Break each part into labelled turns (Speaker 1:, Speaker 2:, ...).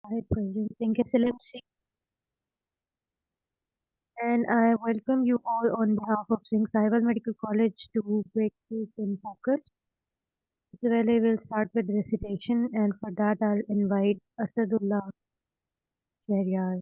Speaker 1: Hi, presenting SLMC, and I welcome you all on behalf of Singh Sahiwal Medical College to Breakthroughs in Focus. Isabelle will start with recitation, and for that, I'll invite Asadullah Shahryar.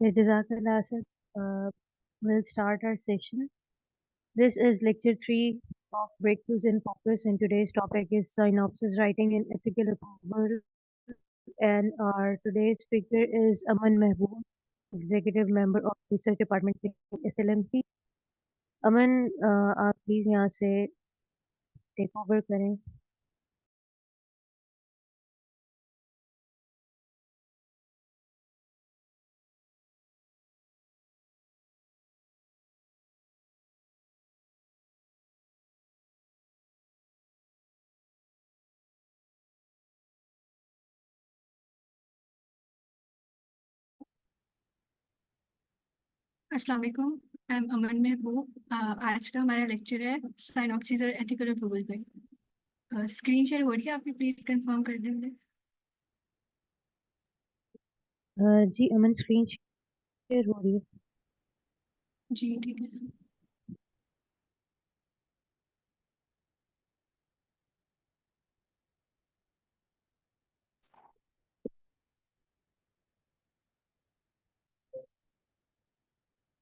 Speaker 1: Jazakallah Asad. We'll start our session. This is lecture 3 of Breakthroughs in Focus, and today's topic is synopsis writing and ethical approval. And our today's speaker is Aman Mehboob, executive member of research department in SLMC. अमन आप please यहाँ से take over करें.
Speaker 2: अस्सलाम वालेकुम, I am अमन महबूब। आज का हमारा lecture है साइनॉप्सिस और एथिकल अप्रूवल पे। स्क्रीन शेयर हो रही है, आप प्लीज कंफर्म कर दें मुझे।
Speaker 1: जी अमन स्क्रीन शेयर हो रही है.
Speaker 2: जी ठीक है।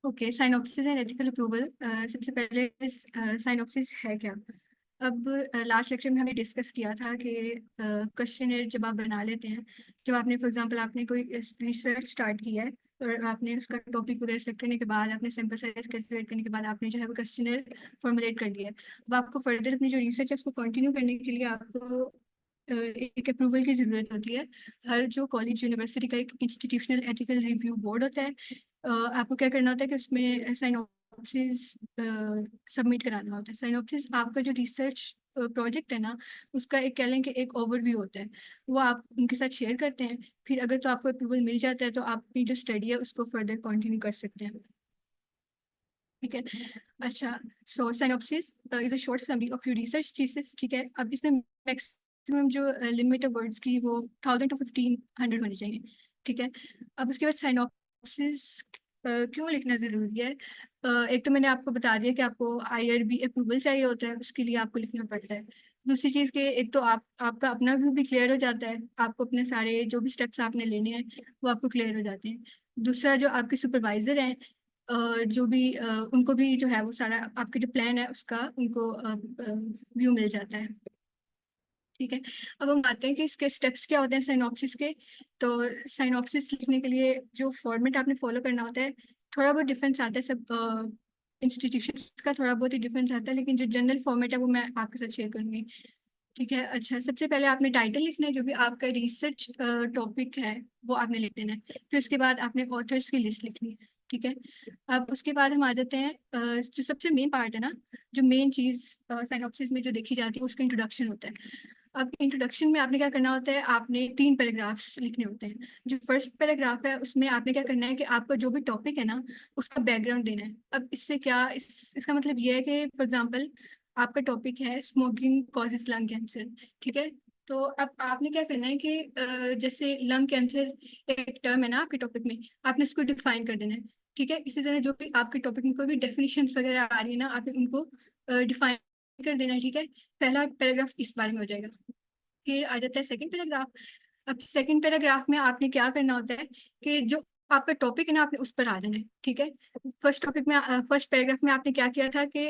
Speaker 2: Okay, synopsis and ethical approval. सबसे पहले साइनॉप्सिस है क्या। अब लास्ट लेक्चर में हमने डिस्कस किया था कि क्वेश्चनर जब आप बना लेते हैं, जब आपने फॉर एग्जांपल आपने कोई रिसर्च स्टार्ट किया है और आपने उसका टॉपिक वगैरह सेलेक्ट करने के बाद आपने सैंपल साइज कैलकुलेट करने के बाद आपने जो है वो क्वेश्चनर फॉर्मुलेट कर लिया है। अब आपको फर्दर अपनी जो रिसर्च है उसको कंटिन्यू करने के लिए आपको एक अप्रूवल की ज़रूरत होती है। हर जो कॉलेज यूनिवर्सिटी का एक इंस्टीट्यूशनल एथिकल रिव्यू बोर्ड होता है। आपको क्या करना होता है कि उसमें साइनॉप्सिस सबमिट कराना होता है। साइनॉप्सिस आपका जो रिसर्च प्रोजेक्ट है ना, उसका एक कह लें कि एक ओवरव्यू होता है, वो आप उनके साथ शेयर करते हैं। फिर अगर तो आपको अप्रूवल मिल जाता है तो आप अपनी जो स्टडी है उसको फर्दर कंटिन्यू कर सकते हैं। ठीक है। अच्छा, so synopsis is a short summary of your research thesis. ठीक है, अब इसमें मैक्सिमम जो लिमिट है वर्ड्स की वो 1000 to 1500 होनी चाहिए। ठीक है। अब उसके बाद साइनॉप्सिस क्यों लिखना ज़रूरी है। एक तो मैंने आपको बता दिया कि आपको आईआरबी अप्रूवल चाहिए होता है, उसके लिए आपको लिखना पड़ता है। दूसरी चीज़ के एक तो आपका अपना व्यू भी क्लियर हो जाता है, आपको अपने सारे जो भी स्टेप्स आपने लेने हैं वो आपको क्लियर हो जाते हैं। दूसरा, जो आपके सुपरवाइजर हैं, जो भी उनको भी जो है वो सारा आपके जो प्लान है उसका उनको व्यू मिल जाता है। ठीक है। अब हम आते हैं कि इसके स्टेप्स क्या होते हैं साइनॉप्सिस के। तो साइनॉप्सिस लिखने के लिए जो फॉर्मेट आपने फॉलो करना होता है, थोड़ा बहुत डिफरेंस आता है सब इंस्टीट्यूशंस का, थोड़ा बहुत ही डिफरेंस आता है, लेकिन जो जनरल फॉर्मेट है वो मैं आपके साथ शेयर करूंगी। ठीक है। अच्छा, सबसे पहले आपने टाइटल लिखना है, जो भी आपका रिसर्च टॉपिक है वो आपने लिख देना है। फिर उसके बाद आपने ऑथर्स की लिस्ट लिखनी है। ठीक है। अब उसके बाद हम आ जाते हैं जो सबसे मेन पार्ट है ना, जो मेन चीज़ साइनॉप्सिस में जो देखी जाती है उसका इंट्रोडक्शन होता है। अब इंट्रोडक्शन में आपने क्या करना होता है, आपने 3 पैराग्राफ्स लिखने होते हैं। जो फर्स्ट पैराग्राफ है उसमें आपने क्या करना है कि आपका जो भी टॉपिक है ना उसका बैकग्राउंड देना है। अब इससे क्या इसका मतलब ये है कि फॉर एग्जांपल आपका टॉपिक है स्मोकिंग कॉजेज लंग कैंसर, ठीक है। तो अब आपने क्या करना है कि जैसे लंग कैंसर एक टर्म है ना आपके टॉपिक में, आपने इसको डिफाइन कर देना है, ठीक है। इसी तरह जो भी आपके टॉपिक में कोई भी डेफिनेशंस वगैरह आ रही है ना, आपने उनको डिफाइन कर देना है, ठीक है। पहला पैराग्राफ इस बारे में हो जाएगा। फिर आ जाता है सेकंड पैराग्राफ। अब सेकंड पैराग्राफ में आपने क्या करना होता है कि जो आपका टॉपिक है ना आपने उस पर आ जाना है, ठीक है। फर्स्ट टॉपिक में फर्स्ट पैराग्राफ में आपने क्या किया था कि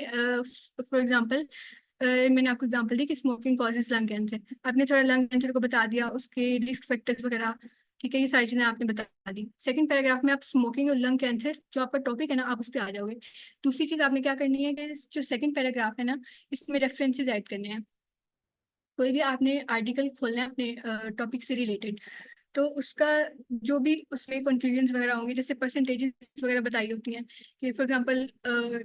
Speaker 2: फॉर एग्जांपल मैंने आपको एग्जांपल दी कि स्मोकिंग कॉजेज लंग कैंसर, आपने थोड़ा लंग कैंसर को बता दिया, उसके रिस्क फैक्टर्स वगैरह, ठीक है, ये सारी चीजें आपने बता दी। सेकंड पैराग्राफ में आप स्मोकिंग और लंग कैंसर जो आपका टॉपिक है ना आप उस पर आ जाओगे। दूसरी चीज आपने क्या करनी है कि जो सेकंड पैराग्राफ है ना इसमें रेफरेंसेस ऐड करने हैं। कोई भी आपने आर्टिकल खोलना है अपने टॉपिक से रिलेटेड, तो उसका जो भी उसमें कंक्लूजन्स वगैरह होंगे, जैसे परसेंटेजेस वगैरह बताई होती हैं कि फॉर एग्जांपल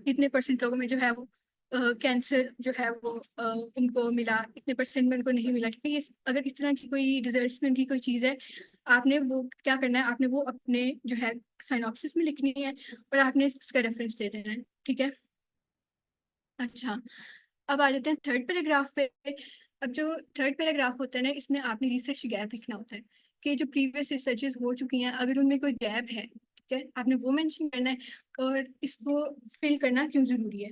Speaker 2: इतने परसेंट लोगों में जो है वो कैंसर जो है वो उनको मिला, इतने परसेंट में उनको नहीं मिला, ठीक है। ये अगर इस तरह की कोई रिजल्ट्स में उनकी कोई चीज़ है, आपने वो क्या करना है, आपने वो अपने जो है साइनॉप्सिस में लिखनी है और आपने उसका रेफरेंस दे देना है, ठीक है। अच्छा, अब आ जाते हैं थर्ड पैराग्राफ पे। अब जो थर्ड पैराग्राफ होता है ना इसमें आपने रिसर्च गैप लिखना होता है कि जो प्रीवियस रिसर्चेस हो चुकी हैं अगर उनमें कोई गैप है, ठीक है, आपने वो मेंशन करना है और इसको फिल करना क्यों जरूरी है,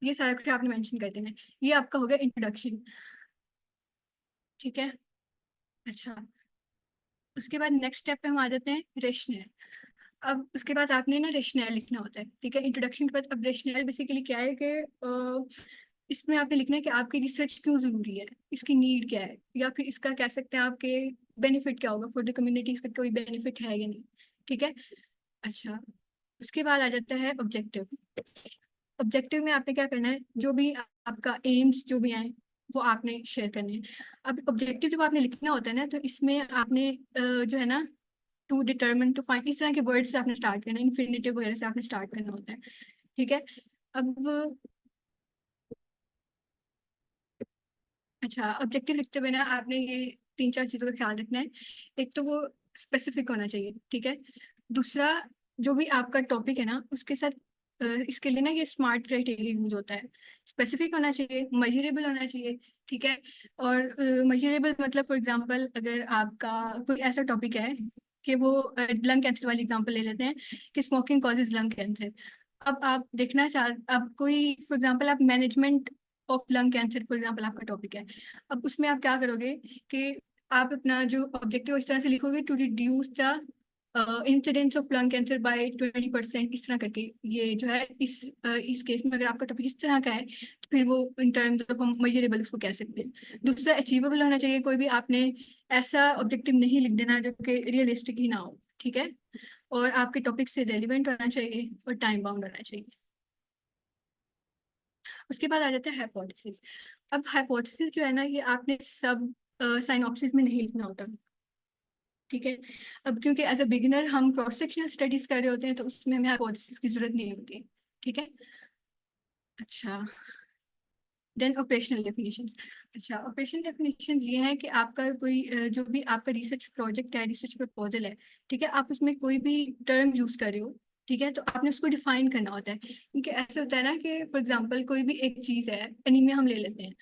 Speaker 2: ये सारा कुछ आपने मेंशन कर देना है। ये आपका हो गया इंट्रोडक्शन, ठीक है। अच्छा, उसके बाद नेक्स्ट स्टेप पे हम आ जाते हैं रेशनल। अब उसके बाद आपने ना रेशनल लिखना होता है, ठीक है। इंट्रोडक्शन के बाद अब रेशनल बेसिकली क्या है कि इसमें आपने लिखना है कि आपकी रिसर्च क्यों जरूरी है, इसकी नीड क्या है, या फिर इसका कह सकते हैं आपके बेनिफिट क्या होगा फॉर द कम्युनिटी, इसका कोई बेनिफिट है या नहीं, ठीक है। अच्छा, उसके बाद आ जाता है ऑब्जेक्टिव। ऑब्जेक्टिव में आपने क्या करना है, जो भी आपका एम्स जो भी आए वो आपने शेयर करने हैं। अब ऑब्जेक्टिव जब आपने लिखना होता है ना तो इसमें आपने जो है ना टू डिटरमिन टू फाइंड इस तरह के वर्ड से आपने स्टार्ट करना है, इन्फिनिटिव वगैरह से आपने स्टार्ट करना होता है, ठीक है। अब अच्छा, ऑब्जेक्टिव लिखते हुए ना आपने ये 3-4 चीजों का ख्याल रखना है। एक तो वो स्पेसिफिक होना चाहिए, ठीक है। दूसरा, जो भी आपका टॉपिक है ना उसके साथ इसके लिए ना ये स्मार्ट क्राइटेरिया यूज होता है। स्पेसिफिक होना चाहिए, मेजरेबल होना चाहिए, ठीक है। और मेजरेबल मतलब फॉर एग्जांपल अगर आपका कोई ऐसा टॉपिक है कि वो लंग कैंसर वाली एग्जांपल ले लेते हैं कि स्मोकिंग कॉजेज लंग कैंसर। अब आप देखना चाह अब कोई फॉर एग्जांपल आप management of lung cancer for example आपका टॉपिक है। अब उसमें आप क्या करोगे कि आप अपना जो ऑब्जेक्टिव इस तरह से लिखोगे to reduce the incidence of lung cancer by 20%, इस तरह करके। ये जो है इस केस में अगर आपका टॉपिक इस तरह का है तो फिर वो इन टर्म्स ऑफ हम मेजरेबल उसको कह सकते हैं। दूसरा, अचीवेबल होना चाहिए, कोई भी आपने ऐसा ऑब्जेक्टिव नहीं लिख देना जो कि रियलिस्टिक ही ना हो, ठीक है। और आपके टॉपिक से रेलिवेंट होना चाहिए और टाइम बाउंड होना चाहिए। उसके बाद आ जाता है हाइपोथेसिस। अब हाइपोथेसिस जो है ना ये आपने सब साइनॉप्सिस में नहीं लिखना होता, ठीक है। अब क्योंकि एज अ बिगिनर हम क्रॉस सेक्शनल स्टडीज कर रहे होते हैं तो उसमें हमें हाइपोथेसिस की जरूरत नहीं होती, ठीक है। अच्छा, देन ऑपरेशनल डेफिनेशंस। अच्छा, ऑपरेशनल डेफिनेशंस ये हैं कि आपका कोई जो भी आपका रिसर्च प्रोजेक्ट है, रिसर्च प्रपोजल है, ठीक है, आप उसमें कोई भी टर्म यूज कर रहे हो, ठीक है, तो आपने उसको डिफाइन करना होता है। क्योंकि ऐसे होता है ना कि फॉर एग्जांपल कोई भी एक चीज है, एनीमिया हम ले लेते हैं,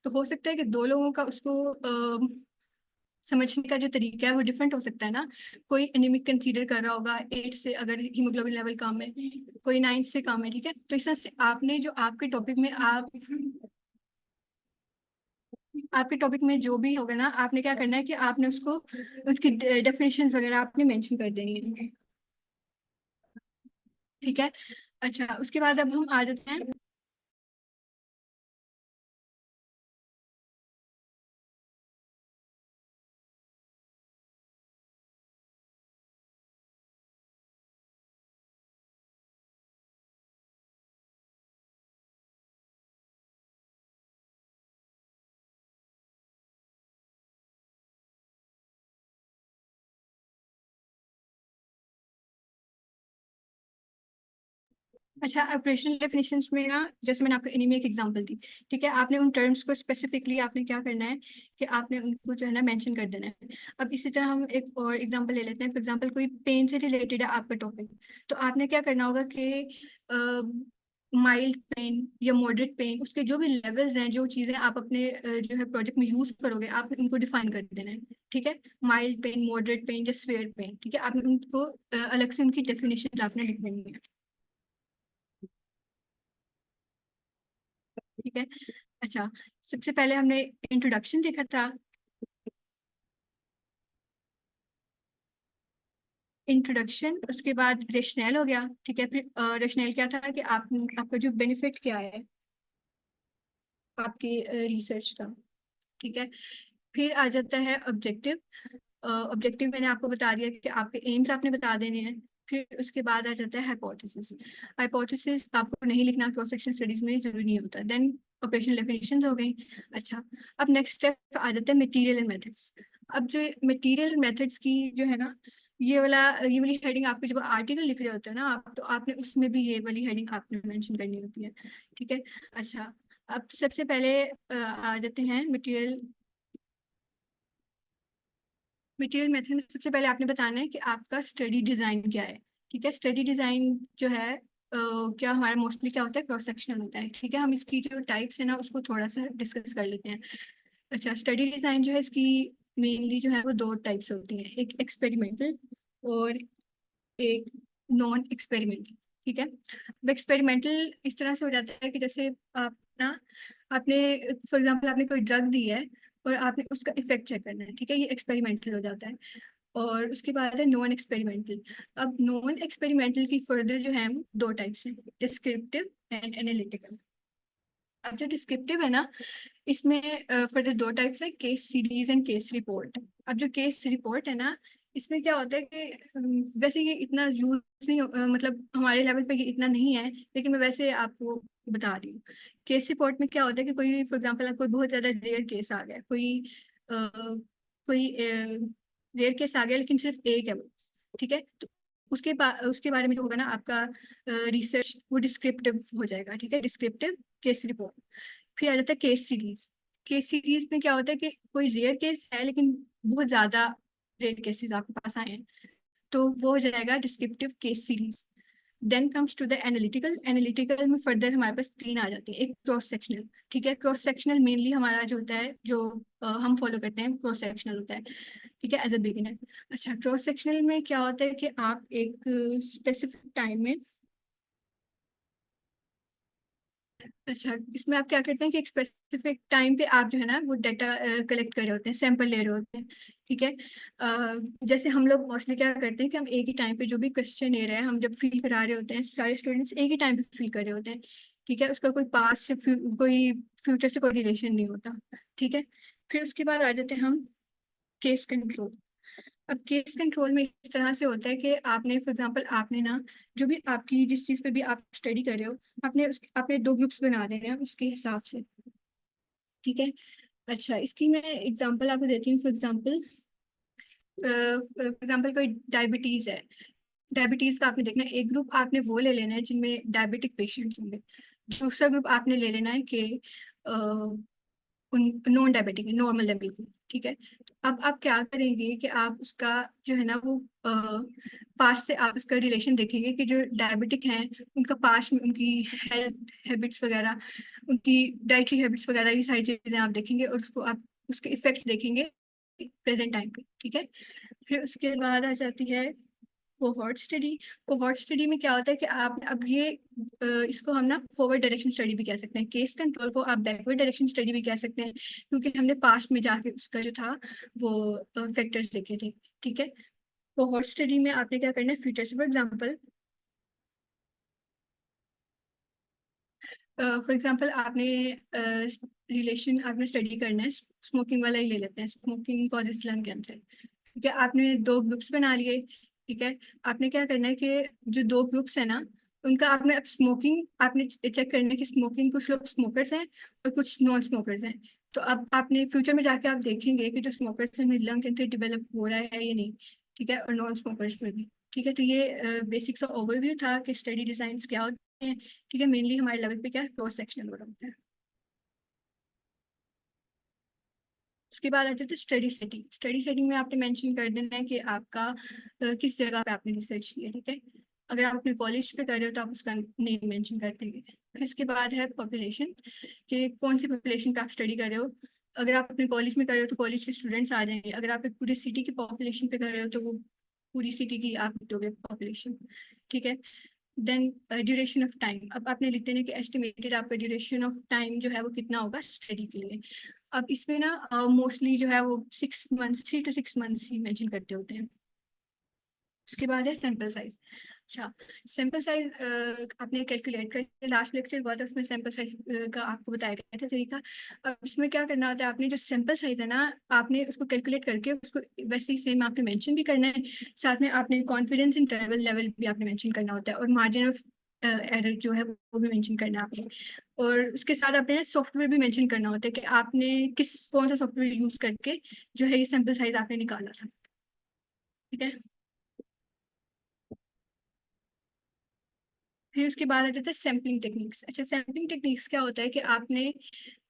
Speaker 2: तो हो सकता है कि दो लोगों का उसको समझने का जो तरीका है वो डिफरेंट हो सकता है ना। कोई एनीमिक कंसीडर कर रहा होगा 8 से, अगर हीमोग्लोबिन लेवल कम है, कोई 9 से कम है, ठीक है। तो इस तरह से आपने जो आपके टॉपिक में आपके टॉपिक में जो भी होगा ना आपने क्या करना है कि आपने उसको उसकी डेफिनेशन वगैरह आपने मेंशन कर देनी है, ठीक है। अच्छा, उसके बाद अब हम आ जाते हैं। अच्छा, ऑपरेशनल डेफिनेशंस में ना, जैसे मैंने आपको एनी में एक एग्जांपल दी, ठीक है, आपने उन टर्म्स को स्पेसिफिकली आपने क्या करना है कि आपने उनको जो है ना मेंशन कर देना है। अब इसी तरह हम एक और एग्जांपल ले लेते हैं। फॉर एग्जांपल कोई पेन से रिलेटेड है आपका टॉपिक, तो आपने क्या करना होगा कि माइल्ड पेन या मॉडरेट पेन, उसके जो भी लेवल्स हैं, जो चीज़ें आप अपने जो है प्रोजेक्ट में यूज करोगे, आप उनको डिफाइन कर देना है। ठीक है, माइल्ड पेन, मॉडरेट पेन या स्वेयर पेन, ठीक है, आपने उनको अलग से उनकी डेफिनेशन आपने लिख देनी है। ठीक है। अच्छा, सबसे पहले हमने इंट्रोडक्शन देखा था। इंट्रोडक्शन, उसके बाद रेशनल हो गया। ठीक है, फिर रेशनल क्या था कि आपका जो बेनिफिट क्या है आपकी रिसर्च का। ठीक है, फिर आ जाता है ऑब्जेक्टिव। ऑब्जेक्टिव मैंने आपको बता दिया कि आपके एम्स आपने बता देने हैं। फिर उसके बाद आ जाता है हाइपोथेसिस। हाइपोथेसिस आपको नहीं लिखना, क्रॉस सेक्शन स्टडीज में जरूरी नहीं होता। देन ऑपरेशनल डेफिनेशंस हो गई। अच्छा, अब नेक्स्ट स्टेप आ जाता है मटेरियल एंड मेथड्स। अब जो मटेरियल मेथड्स की जो है ना, ये वाली हेडिंग आपके जब आर्टिकल लिख रहे होते हैं ना आप, तो आपने उसमें भी ये वाली हेडिंग आपने मेंशन करनी होती है। ठीक है। अच्छा, अब सबसे पहले आ जाते हैं मटेरियल। मटेरियल मेथड में सबसे पहले आपने बताना है कि आपका स्टडी डिजाइन क्या है। ठीक है, स्टडी डिजाइन जो है क्या हमारा मोस्टली क्या होता है, क्रॉस सेक्शनल होता है। ठीक है, हम इसकी जो टाइप्स है ना उसको थोड़ा सा डिस्कस कर लेते हैं। अच्छा, स्टडी डिजाइन जो है इसकी मेनली जो है वो दो टाइप्स होती हैं, एक एक्सपेरिमेंटल और एक नॉन एक्सपेरिमेंटल। ठीक है, अब एक्सपेरिमेंटल इस तरह से हो जाता है कि जैसे आप ना, आपने फॉर एग्जांपल आपने कोई ड्रग दी है और आपने उसका इफेक्ट चेक करना है। ठीक है, ये एक्सपेरिमेंटल हो जाता है। और उसके बाद है नॉन एक्सपेरिमेंटल। अब नॉन एक्सपेरिमेंटल की फर्दर जो है वो दो टाइप्स हैं, डिस्क्रिप्टिव एंड एनालिटिकल। अब जो डिस्क्रिप्टिव है ना, इसमें फर्दर दो टाइप्स है, case series and case report. अब जो केस रिपोर्ट है ना, इसमें क्या होता है कि वैसे ये इतना यूज नहीं मतलब हमारे लेवल पे ये इतना नहीं है, लेकिन मैं वैसे आपको बता रही हूँ। केस रिपोर्ट में क्या होता है कि कोई फॉर एग्जांपल कोई बहुत ज्यादा रेयर केस आ गया, कोई रेयर केस आ गया लेकिन सिर्फ एक है वो। ठीक है, तो उसके बारे में जो होगा ना आपका रिसर्च, वो डिस्क्रिप्टिव हो जाएगा। ठीक है, डिस्क्रिप्टिव केस रिपोर्ट। फिर आ जाता है केस सीरीज। केस सीरीज में क्या होता है कि कोई रेयर केस है लेकिन बहुत ज्यादा रेयर केसेस आपके पास आए हैं, तो वो हो जाएगा descriptive case series. Then comes to the analytical. Analytical में फर्दर हमारे पास तीन आ जाती है, एक क्रॉस सेक्शनल। ठीक है, क्रॉस सेक्शनल मेनली हमारा जो होता है, जो हम फॉलो करते हैं, क्रॉस सेक्शनल होता है। ठीक है, एज अ बिगिनर। अच्छा, क्रॉस सेक्शनल में क्या होता है कि आप एक स्पेसिफिक टाइम में, अच्छा इसमें आप क्या करते हैं कि एक स्पेसिफिक टाइम पे आप जो है ना वो डाटा कलेक्ट कर रहे होते हैं, सैंपल ले रहे होते हैं। ठीक है, जैसे हम लोग मोस्टली क्या करते हैं कि हम एक ही टाइम पे जो भी क्वेश्चन ले रहे हैं, हम जब फिल करा रहे होते हैं, सारे स्टूडेंट्स एक ही टाइम पे फिल कर रहे होते हैं। ठीक है, उसका कोई पास से कोई फ्यूचर से कोई रिलेशन नहीं होता। ठीक है, फिर उसके बाद आ जाते हैं हम केस कंट्रोल। अब केस कंट्रोल में इस तरह से होता है कि आपने फॉर एग्जांपल आपने ना, जो भी आपकी जिस चीज़ पे भी आप स्टडी कर रहे हो, आपने दो ग्रुप्स बना देने हैं उसके हिसाब से। ठीक है। अच्छा, इसकी मैं एग्जांपल आपको देती हूँ। फॉर एग्जांपल कोई डायबिटीज़ है। डायबिटीज़ का आपने देखना है, एक ग्रुप आपने वो ले लेना है जिनमें डायबिटिक पेशेंट्स होंगे। दूसरा ग्रुप आपने ले लेना है कि नॉन डायबिटिक है, नॉर्मल लेवल की। ठीक है, तो अब आप क्या करेंगे कि आप उसका जो है ना वो पास्ट से आप उसका रिलेशन देखेंगे कि जो डायबिटिक हैं उनका पास्ट में उनकी हेल्थ हैबिट्स वगैरह, उनकी डाइटरी हैबिट्स वगैरह, ये सारी चीजें आप देखेंगे और उसको आप उसके इफेक्ट्स देखेंगे प्रेजेंट टाइम पे। ठीक है, फिर उसके बाद आ जाती है कोहॉर्ट स्टडी। कोहॉर्ट स्टडी में क्या होता है कि आप अब ये इसको हम ना फॉरवर्ड डायरेक्शन स्टडी भी कह सकते हैं, केस कंट्रोल को आप बैकवर्ड डायरेक्शन स्टडी भी कह सकते हैं, क्योंकि हमने पास्ट में जाके उसका जो था वो फैक्टर्स देखे थे। ठीक है, कोहॉर्ट स्टडी में आपने क्या करना है, फ्यूचर्स फॉर एग्जांपल आपने रिलेशन आपने स्टडी करना है, स्मोकिंग वाला ही ले लेते हैं, स्मोकिंग कॉजेज लंग कैंसर। ठीक है, आपने दो ग्रुप्स बना लिए। ठीक है, आपने क्या करना है कि जो दो ग्रुप्स है ना, उनका आपने अब स्मोकिंग आपने चेक करना है कि स्मोकिंग, कुछ लोग स्मोकर्स हैं और कुछ नॉन स्मोकर्स हैं। तो अब आपने फ्यूचर में जाके आप देखेंगे कि जो स्मोकर्स में लंग कैंसर डेवलप हो रहा है या नहीं। ठीक है, और नॉन स्मोकर्स में भी। ठीक है, तो ये बेसिक सा ओवरव्यू था कि स्टडी डिजाइन क्या होते हैं, ठीक है। मेनली हमारे लेवल पे क्या क्रॉस सेक्शनल हो रहा होता है। उसके बाद आते थे स्टडी सेटिंग। स्टडी सेटिंग में आपने मेंशन कर देना है कि आपका किस जगह पे आपने रिसर्च किया, ठीक है। अगर आप अपने कॉलेज पे कर रहे हो तो आप उसका नेम मेंशन कर देंगे। फिर इसके बाद है पॉपुलेशन, कि कौन सी पॉपुलेशन पे आप स्टडी कर रहे हो। अगर आप अपने कॉलेज में कर रहे हो तो कॉलेज के स्टूडेंट्स आ जाएंगे। अगर आप एक पूरी सिटी की पॉपुलेशन पे कर रहे हो तो वो पूरी सिटी की आप दोगे पॉपुलेशन, ठीक है। देन ड्यूरेशन ऑफ टाइम, अब आपने लिखते हैं कि एस्टिमेटेड आपका ड्यूरेशन ऑफ टाइम जो है वो कितना होगा स्टडी के लिए। अब इसमें ना मोस्टली जो है वो 6 months, 3 to 6 months he mention करते होते हैं। उसके बाद है सैंपल साइज। अच्छा, सैंपल साइज आपने कैलकुलेट कर, लास्ट लेक्चर हुआ था उसमें सैंपल साइज का आपको बताया गया था तरीका। अब इसमें क्या करना होता है, आपने जो सैंपल साइज है ना आपने उसको कैलकुलेट करके उसको वैसे ही सेम आपने मेंशन भी करना है। साथ में आपने कॉन्फिडेंस इंटरवल लेवल भी आपने मेंशन करना होता है, और मार्जिन ऑफ एरर जो है वो भी मेंशन करना है आपने। और उसके साथ आपने सॉफ्टवेयर भी मेंशन करना होता है कि आपने कौन सा सॉफ्टवेयर यूज करके जो है ये सैंपल साइज आपने निकाला था, ठीक है। फिर उसके बाद आ जाता है सैम्पलिंग टेक्निक्स। अच्छा, सैम्पलिंग टेक्निक्स क्या होता है कि आपने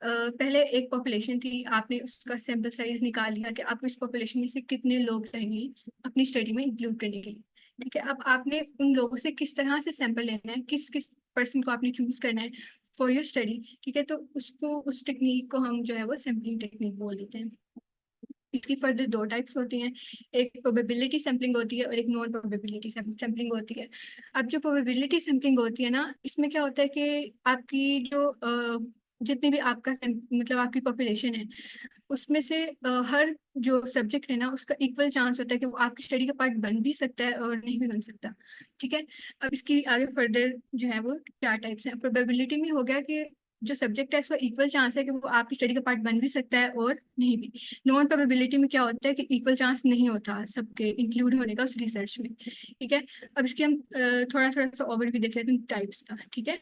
Speaker 2: पहले एक पॉपुलेशन थी, आपने उसका सैंपल साइज निकाल लिया कि आपको इस पॉपुलेशन में से कितने लोग चाहिए अपनी स्टडी में इंक्लूड करने के लिए, ठीक है। अब आपने उन लोगों से किस तरह से सैंपल लेना है, किस किस पर्सन को आपने चूज करना है फॉर योर स्टडी, ठीक है। तो उसको, उस टेक्निक को हम जो है वो सैम्पलिंग टेक्निक बोल देते हैं। इसकी फर्दर दो टाइप्स होती हैं, एक प्रोबेबिलिटी सैम्पलिंग होती है और एक नॉन प्रोबेबिलिटी सैम्पलिंग होती है। अब जो प्रोबेबिलिटी सैम्पलिंग होती है ना, इसमें क्या होता है कि आपकी जो जितनी भी आपका मतलब आपकी पॉपुलेशन है उसमें से हर जो सब्जेक्ट है ना उसका इक्वल चांस होता है कि वो आपकी स्टडी का पार्ट बन भी सकता है और नहीं भी बन सकता, ठीक है। अब इसकी आगे फर्दर जो है वो चार टाइप्स हैं। प्रोबेबिलिटी में हो गया कि जो सब्जेक्ट है उसका इक्वल चांस है कि वो आपकी स्टडी का पार्ट बन भी सकता है और नहीं भी। नॉन प्रोबेबिलिटी में क्या होता है कि इक्वल चांस नहीं होता सबके इंक्लूड होने का उस रिसर्च में, ठीक है। अब इसकी हम थोड़ा थोड़ा सा ओवरव्यू देख लेते हैं टाइप्स का, ठीक है।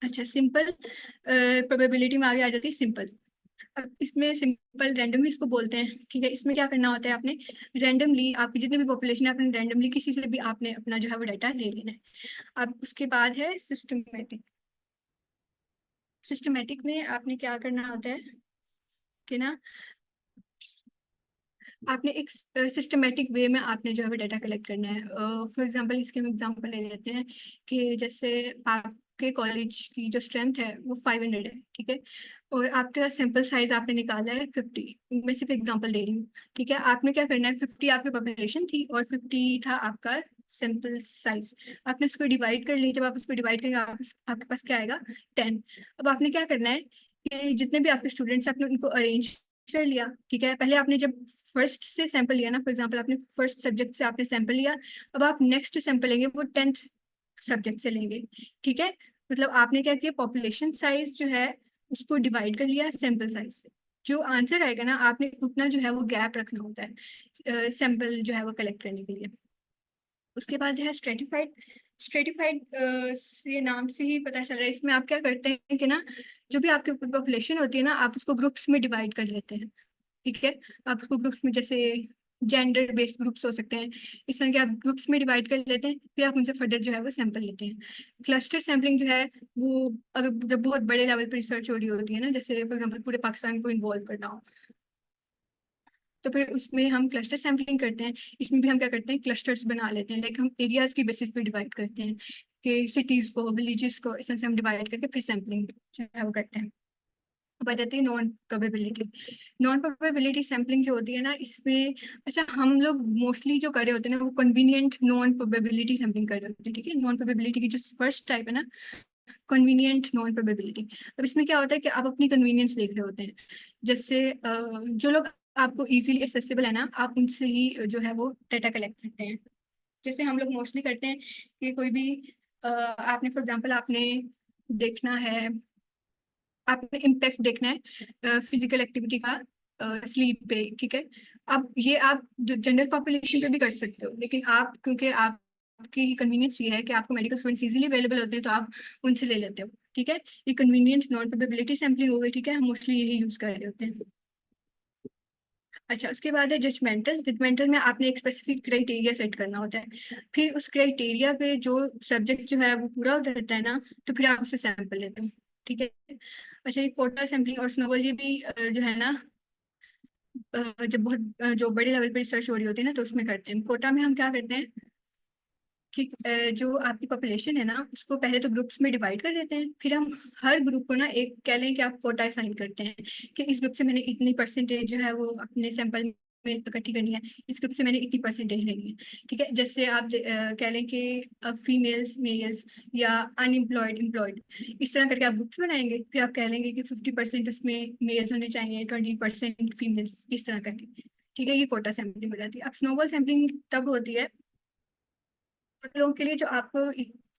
Speaker 2: अच्छा, सिंपल प्रोबेबिलिटी में आगे आ जाती है सिंपल। अब इसमें सिंपल रैंडमली इसको बोलते हैं, ठीक है। इसमें क्या करना होता है, आपने रैंडमली आपकी जितनी भी पॉपुलेशन है आपने रैंडमली किसी से भी आपने अपना जो है वो डाटा ले लेना है। अब उसके बाद है सिस्टमेटिक। सिस्टमेटिक में आपने क्या करना होता है कि ना आपने एक सिस्टमेटिक वे में आपने जो है डाटा कलेक्ट करना है। फॉर एग्जांपल इसके हम एग्जांपल ले लेते हैं कि जैसे आपके कॉलेज की जो स्ट्रेंथ है वो 500 है, ठीक है। और आपका सैंपल साइज आपने निकाला है 50। मैं सिर्फ एग्जांपल दे रही हूँ, ठीक है। आपने क्या करना है, 50 आपकी पॉपुलेशन थी और 50 था आपका सैंपल साइज। आपने उसको डिवाइड कर लिया, जब आप उसको डिवाइड करेंगे आपके पास क्या आएगा, 10। अब आपने क्या करना है कि जितने भी आपके स्टूडेंट्स आपने उनको अरेंज कर लिया, ठीक है। पहले आपने जब फर्स्ट से सैंपल लिया ना, फॉर एग्जांपल आपने फर्स्ट सब्जेक्ट से आपने सैंपल लिया, अब आप नेक्स्ट सैंपल लेंगे वो 10th सब्जेक्ट से लेंगे, ठीक है। मतलब आपने क्या किया, पॉपुलेशन साइज जो है उसको डिवाइड कर लिया सैंपल साइज से। जो आंसर आएगा ना आपने उतना जो है वो गैप रखना होता है सैंपल जो है वो कलेक्ट करने के लिए। उसके बाद है स्ट्रेटिफाइड। स्ट्रेटिफाइड ये नाम से ही पता चल रहा है, इसमें आप क्या करते हैं कि ना जो भी आपकी पॉपुलेशन होती है ना आप उसको ग्रुप्स में डिवाइड कर लेते हैं, ठीक है। आप उसको ग्रुप्स में, जैसे जेंडर बेस्ड ग्रुप्स हो सकते हैं, इस तरह के आप ग्रुप्स में डिवाइड कर लेते हैं। फिर आप उनसे फर्दर जो है वो सैंपल लेते हैं। क्लस्टर सैम्पलिंग जो है वो अगर जब बहुत बड़े लेवल पर रिसर्च हो रही होती है ना, जैसे फॉर एग्जाम्पल पूरे पाकिस्तान को इन्वॉल्व करना हो, तो फिर उसमें हम क्लस्टर सैम्पलिंग करते हैं। इसमें भी हम क्या करते हैं, क्लस्टर्स बना लेते हैं, लाइक हम एरियाज की बेसिस पे डिवाइड करते हैं कि सिटीज को, विलेजेस को, इस तरह से हम डिवाइड करके फिर सैम्पलिंग जो है वो करते हैं। अब आ जाती है non probability. Non probability sampling जो होती है ना इसमें, अच्छा हम लोग मोस्टली जो कर रहे होते हैं ना वो कन्वीनियंट नॉन प्रोबेबिलिटी सैम्पलिंग कर रहे होते हैं, ठीक है। नॉन प्रोबेबिलिटी की जो फर्स्ट टाइप है ना कन्वीनियंट नॉन प्रोबेबिलिटी। अब इसमें क्या होता है कि आप अपनी कन्वीनियंस देख रहे होते हैं, जैसे जो लोग आपको इजीली एक्सेसिबल है ना आप उनसे ही जो है वो डाटा कलेक्ट करते हैं। जैसे हम लोग मोस्टली करते हैं कि कोई भी आपने फॉर एग्जांपल आपने देखना है, आपने इम्पैक्ट देखना है फिजिकल एक्टिविटी का स्लीप पे, ठीक है। अब ये आप जनरल पॉपुलेशन पे भी कर सकते हो, लेकिन आप क्योंकि आपकी कन्वीनियंस ये है कि आपको मेडिकल स्टूडेंट्स इजीली अवेलेबल होते हैं तो आप उनसे ले लेते हो, ठीक है। ये कन्वीनियंट नॉन प्रोबेबिलिटी सैम्पलिंग हो गई, ठीक है। हम मोस्टली यही यूज कर रहे होते हैं। अच्छा, उसके बाद है जजमेंटल। जजमेंटल में आपने एक स्पेसिफिक क्राइटेरिया सेट करना होता है, फिर उस क्राइटेरिया पे जो सब्जेक्ट जो है वो पूरा होता है ना, तो फिर आप उससे सैंपल लेते हो, ठीक है। अच्छा, ये कोटा सैम्पलिंग और स्नोबॉल, ये भी जो है ना, जब बहुत जो बड़े लेवल पर रिसर्च हो रही होती है ना, तो उसमें करते हैं। कोटा में हम क्या करते हैं कि जो आपकी पॉपुलेशन है ना, उसको पहले तो ग्रुप्स में डिवाइड कर देते हैं, फिर हम हर ग्रुप को ना एक कह लें कि आप कोटा असाइन करते हैं कि इस ग्रुप से मैंने इतनी परसेंटेज जो है वो अपने सैंपल में इकट्ठी करनी है, इस ग्रुप से मैंने इतनी परसेंटेज लेनी है, ठीक है। जैसे आप कह लें कि फीमेल्स, मेल्स या अनएम्प्लॉयड, एम्प्लॉयड, इस तरह करके आप ग्रुप्स बनाएंगे, फिर आप कह लेंगे कि 50% उसमें मेल्स होने चाहिए, 20% फीमेल्स, इस तरह करके, ठीक है। ये कोटा सैम्पलिंग हो जाती है। अब स्नोबॉल सैम्पलिंग तब होती है उन लोगों के लिए जो आपको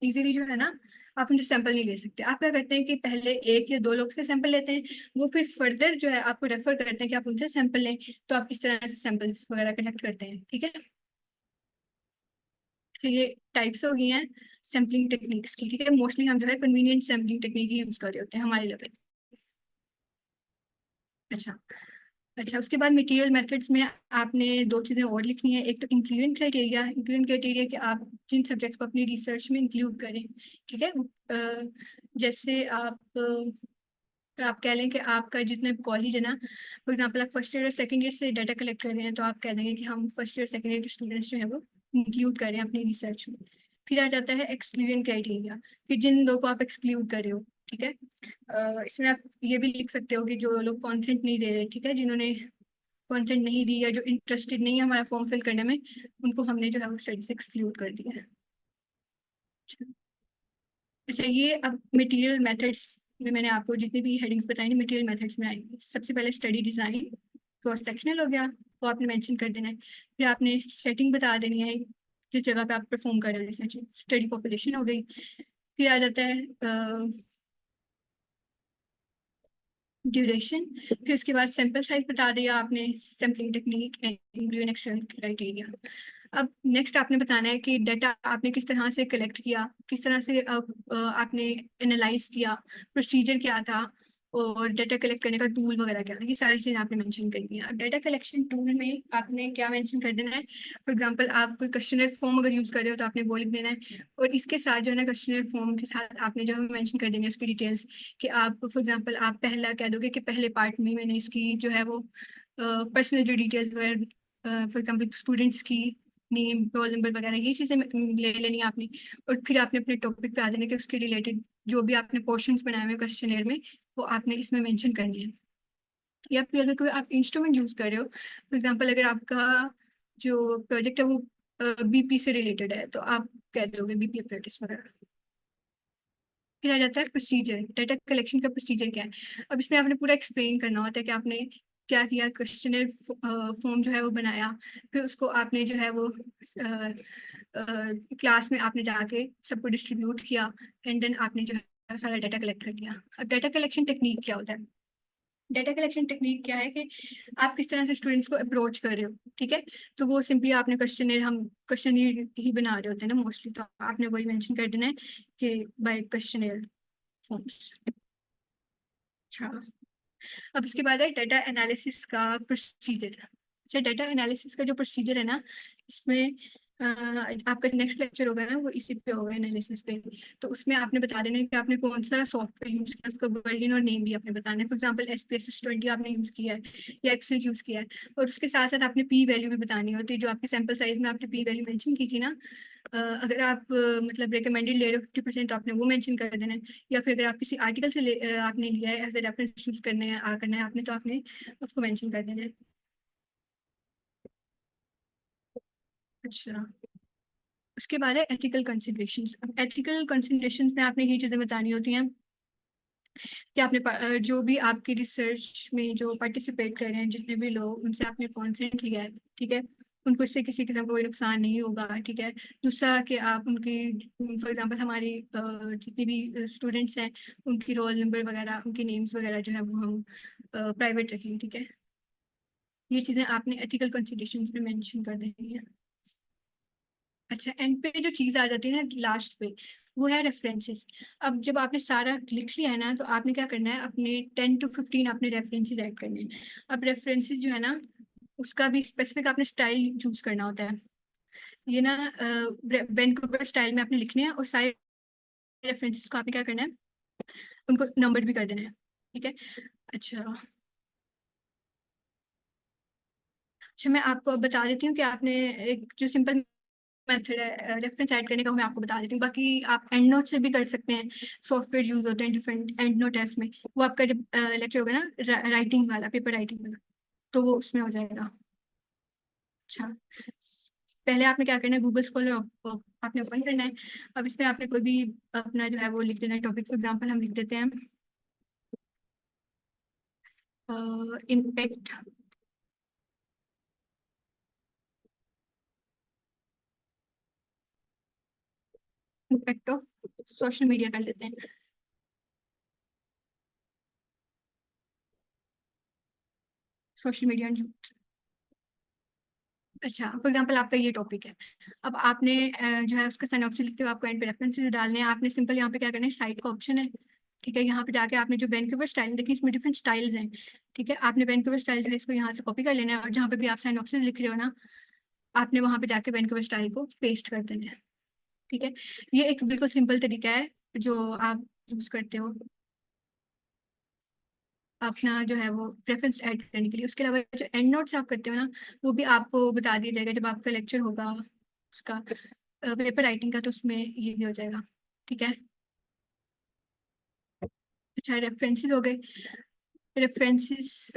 Speaker 2: इजीली जो है ना, आप उनसे सैंपल नहीं ले सकते। आप क्या करते हैं कि पहले एक या दो लोग से सैंपल लेते हैं, वो फिर फर्दर जो है आपको रेफर करते हैं कि आप उनसे सैंपल लें, तो आप इस तरह से सैंपल्स वगैरह कलेक्ट करते हैं, ठीक है। तो ये टाइप्स हो गई हैं सैम्पलिंग टेक्निक्स की, ठीक है। मोस्टली हम जो है कन्वीनियंट सैम्पलिंग टेक्निक ही यूज कर रहे होते हैं हमारे लेवल। अच्छा। अच्छा, उसके बाद मटेरियल मेथड्स में आपने दो चीज़ें और लिखनी है। एक तो इंक्लूजन क्राइटेरिया। इंक्लूजन क्राइटेरिया कि आप जिन सब्जेक्ट्स को अपनी रिसर्च में इंक्लूड करें, ठीक है। जैसे आप कह लें कि आपका जितने कॉलेज है ना, फॉर एग्जांपल आप फर्स्ट ईयर और सेकंड ईयर से डाटा कलेक्ट कर रहे हैं, तो आप कह देंगे कि हम फर्स्ट ईयर सेकंड ईयर के स्टूडेंट्स जो है वो इंक्लूड करें अपनी रिसर्च में। फिर आ जाता है एक्सक्लूजन क्राइटेरिया, कि जिन लोगों को आप एक्सक्लूड कर रहे हो, ठीक है। इसमें आप ये भी लिख सकते हो कि जो लोग कंटेंट नहीं दे रहे, ठीक है, जिन्होंने कंटेंट नहीं दी या जो इंटरेस्टेड नहीं है हमारा फॉर्म फिल करने में, उनको हमने जो है वो स्टडी से एक्सक्लूड कर दिया है। अच्छा, ये अब मटेरियल मेथड्स में मैंने आपको जितनी भी हेडिंग्स बताई ना, मटेरियल मेथड्स में आएंगी। सबसे पहले स्टडी डिजाइन, क्रॉस सेक्शनल हो गया, वो आपने मेंशन कर देना है। फिर आपने सेटिंग बता देनी है जिस जगह पे आप परफॉर्म कर रहे हो, जैसे स्टडी पॉपुलेशन हो गई। फिर आ जाता है ड्यूरेशन। फिर उसके बाद सैंपल साइज बता दिया आपने, sampling technique and inclusion external criteria. अब नेक्स्ट आपने बताना है कि डाटा आपने किस तरह से कलेक्ट किया, किस तरह से आपने एनालाइज किया, प्रोसीजर क्या था, और डाटा कलेक्ट करने का टूल वगैरह क्या था। ये सारी चीज़ें आपने मेंशन करनी है। अब डाटा कलेक्शन टूल में आपने क्या मेंशन कर देना है, फॉर एग्जांपल आप कोई क्वेश्चनर फॉर्म अगर यूज़ कर रहे हो तो आपने वो लिख देना है, और इसके साथ जो है ना, क्वेश्चनर फॉर्म के साथ आपने जो है मेंशन कर देनी है उसकी डिटेल्स, कि आप फॉर एग्जांपल आप पहला कह दोगे कि पहले पार्ट में मैंने इसकी जो है वो पर्सनल जो डिटेल्स वगैरह, फॉर एग्जांपल स्टूडेंट्स की नेम, रोल नंबर वगैरह, ये चीज़ें ले लेनी है आपने। और फिर आपने अपने टॉपिक पे आ जाना कि उसके रिलेटेड जो भी आपने क्वेश्चंस बनाए हुए क्वेश्चनर में, वो आपने इसमें मेंशन करनी है। या फिर अगर कोई आप इंस्ट्रूमेंट यूज़ कर रहे हो, फॉर एग्जांपल अगर आपका जो प्रोजेक्ट है वो बीपी से रिलेटेड है, तो आप कह दोगे बीपी अप्रेंटिस वगैरह। फिर आ जाता है प्रोसीजर, डाटा कलेक्शन का प्रोसीजर क्या है। अब इसमें आपने पूरा एक्सप्लेन करना होता है कि आपने क्या किया, क्वेश्चनर फॉर्म जो है वो बनाया, फिर उसको आपने जो है वो क्लास में आपने जाके सबको डिस्ट्रीब्यूट किया, एंड देन आपने जो है सारा डाटा कलेक्ट कर लिया। अब डाटा कलेक्शन टेक्निक क्या होता है। डाटा कलेक्शन टेक्निक क्या है कि आप किस तरह से स्टूडेंट्स को अप्रोच कर रहे हो, ठीक है। तो वो सिंपली आपने क्वेश्चन, हम क्वेश्चन ही बना रहे होते हैं ना मोस्टली, तो आपने वही मेंशन कर देना है कि बाय क्वेश्चनर फॉर्म्स। अच्छा, अब इसके बाद है डाटा एनालिसिस का प्रोसीजर। अच्छा, डाटा एनालिसिस का जो प्रोसीजर है ना, इसमें आपका नेक्स्ट लेक्चर होगा ना, वो इसी पे होगा, एनालिसिस पे। तो उसमें आपने बता देना है कि आपने कौन सा सॉफ्टवेयर यूज़ किया, उसका वर्जन और नेम भी आपने बताना है। फॉर एग्जांपल SPSS 20 आपने यूज़ किया है या एक्सेल यूज़ किया है, और उसके साथ साथ आपने पी वैल्यू भी बतानी होती है, जो आपके सैम्पल साइज में आपने पी वैल्यू मेंशन की थी ना। अगर आप मतलब रिकमेंडेड ले रहे हो 50%, तो आपने वो मेंशन कर देना है। या फिर अगर आप किसी आर्टिकल से आपने लिया है एज ए रेफरेंस यूज करना है आपने, तो आपने उसको मेंशन कर देना है। अच्छा, उसके बाद है एथिकल कंसिडरेशंस। अब एथिकल कंसिडरेशंस में आपने ये चीज़ें बतानी होती हैं कि आपने जो भी आपकी रिसर्च में जो पार्टिसिपेट कर रहे हैं, जितने भी लोग, उनसे आपने कॉन्सेंट लिया है, ठीक है। उनको इससे किसी किस्म का कोई नुकसान नहीं होगा, ठीक है। दूसरा कि आप उनकी, फॉर एग्जांपल हमारी जितनी भी स्टूडेंट्स हैं, उनकी रोल नंबर वगैरह, उनकी नेम्स वगैरह जो है वो हम प्राइवेट रखेंगे, ठीक है। ये चीज़ें आपने एथिकल कंसिडरेशंस में मेंशन कर देनी है। अच्छा, एंड पे जो चीज़ आ जाती है ना लास्ट पे, वो है रेफरेंसेस। अब जब आपने सारा लिख लिया है ना, तो आपने क्या करना है, अपने 10 to 15 आपने रेफरेंसेस ऐड करने हैं। अब रेफरेंसेस जो है ना, उसका भी स्पेसिफिक आपने स्टाइल चूज करना होता है। ये ना वैंकूवर स्टाइल में आपने लिखने हैं, और सारे रेफरेंसेस को आपने क्या करना है, उनको नंबर भी कर देना है। ठीक है। अच्छा अच्छा, मैं आपको अब बता देती हूँ कि आपने एक जो सिंपल मेथड है रेफरेंस ऐड करने का, वो मैं आपको बता देती हूँ। बाकी आप एंड नोट से भी कर सकते हैं, सॉफ्टवेयर यूज होते हैं डिफरेंट एंड नोट टेस्ट में। वो आपका जब लेक्चर होगा ना राइटिंग वाला, पेपर राइटिंग वाला, तो वो उसमें हो जाएगा। अच्छा, पहले आपने क्या करना है, गूगल स्कॉलर आपने ओपन करना है। अब इसमें आपने कोई भी अपना जो है वो लिख देना है टॉपिक। फॉर एग्जांपल हम लिख देते हैं impact impact of social media कर लेते हैं, सोशल मीडिया। अच्छा, फॉर एग्जांपल आपका ये टॉपिक है। अब आपने जो है उसका सिनॉप्सिस लिख के आपको एंड पे रेफरेंसेस डालने हैं। आपने सिंपल यहाँ पे क्या करना है, साइट का ऑप्शन है। ठीक है, यहाँ पे जाके आपने जो वैंकूवर स्टाइल देखिए, इसमें डिफरेंट स्टाइल्स हैं। ठीक है, आपने वैंकूवर स्टाइल जो है इसको यहाँ से कॉपी कर लेना है, और जहाँ पे भी आप सिनॉप्सिस लिख रहे हो ना, आपने वहाँ पे जाके वैंकूवर स्टाइल को पेस्ट कर देना है। ठीक है, ये एक बिल्कुल सिंपल तरीका है जो आप यूज करते हो अपना जो है वो रेफरेंस ऐड करने के लिए। उसके अलावा जो एंड नोट्स आप करते हो ना, वो भी आपको बता दिया जाएगा जब आपका लेक्चर होगा उसका पेपर राइटिंग का, तो उसमें ये भी हो जाएगा। ठीक है। अच्छा, रेफरेंसेस हो गए। रेफरेंसेस,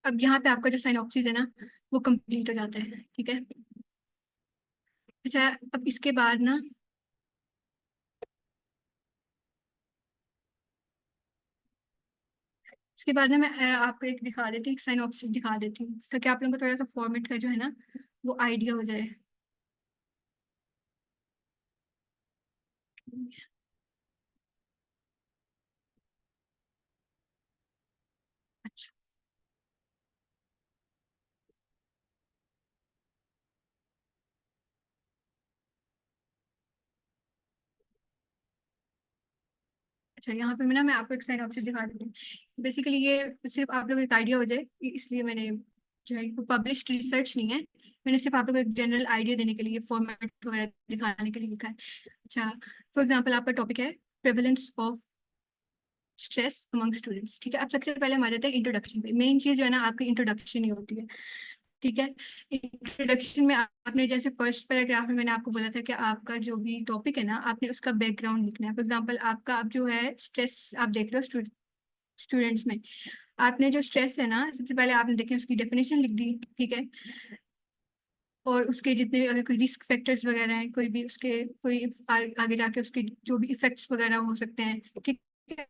Speaker 2: अब यहाँ पे आपका जो साइनॉप्सिस है ना, वो कंप्लीट हो जाता है। ठीक है। अच्छा, अब इसके बाद ना, इसके बाद ना मैं आपको एक दिखा देती हूँ, एक साइनॉप्सिस दिखा देती हूँ, ताकि आप लोगों को थोड़ा सा फॉर्मेट का जो है ना वो आइडिया हो जाए। अच्छा अच्छा, यहाँ पे मैं आपको एक साइन ऑप्शन दिखा देती हूँ। बेसिकली ये सिर्फ आप लोगों को एक आइडिया हो जाए, इसलिए मैंने जो है पब्लिश्ड रिसर्च नहीं है, मैंने सिर्फ आप लोगों को एक जनरल आइडिया देने के लिए, फॉर्मेट वगैरह दिखाने के लिए लिखा है। अच्छा, फॉर एग्जाम्पल आपका टॉपिक है prevalence of stress among students. ठीक है, अब सबसे पहले हमारे थे इंट्रोडक्शन पे। मेन चीज जो है ना आपकी इंट्रोडक्शन ही होती है। ठीक है, इंट्रोडक्शन में आपने जैसे फर्स्ट पैराग्राफ में मैंने आपको बोला था कि आपका जो भी टॉपिक है ना, आपने उसका बैकग्राउंड लिखना है। फॉर एग्जांपल आपका अब जो है स्ट्रेस, आप देख रहे हो स्टूडेंट्स में, आपने जो स्ट्रेस है ना, सबसे पहले आपने देखे उसकी डेफिनेशन लिख दी। ठीक है, और उसके जितने भी अगर कोई रिस्क फैक्टर्स वगैरह हैं, कोई भी उसके कोई आगे जाके उसके जो भी इफेक्ट्स वगैरह हो सकते हैं, ठीक है,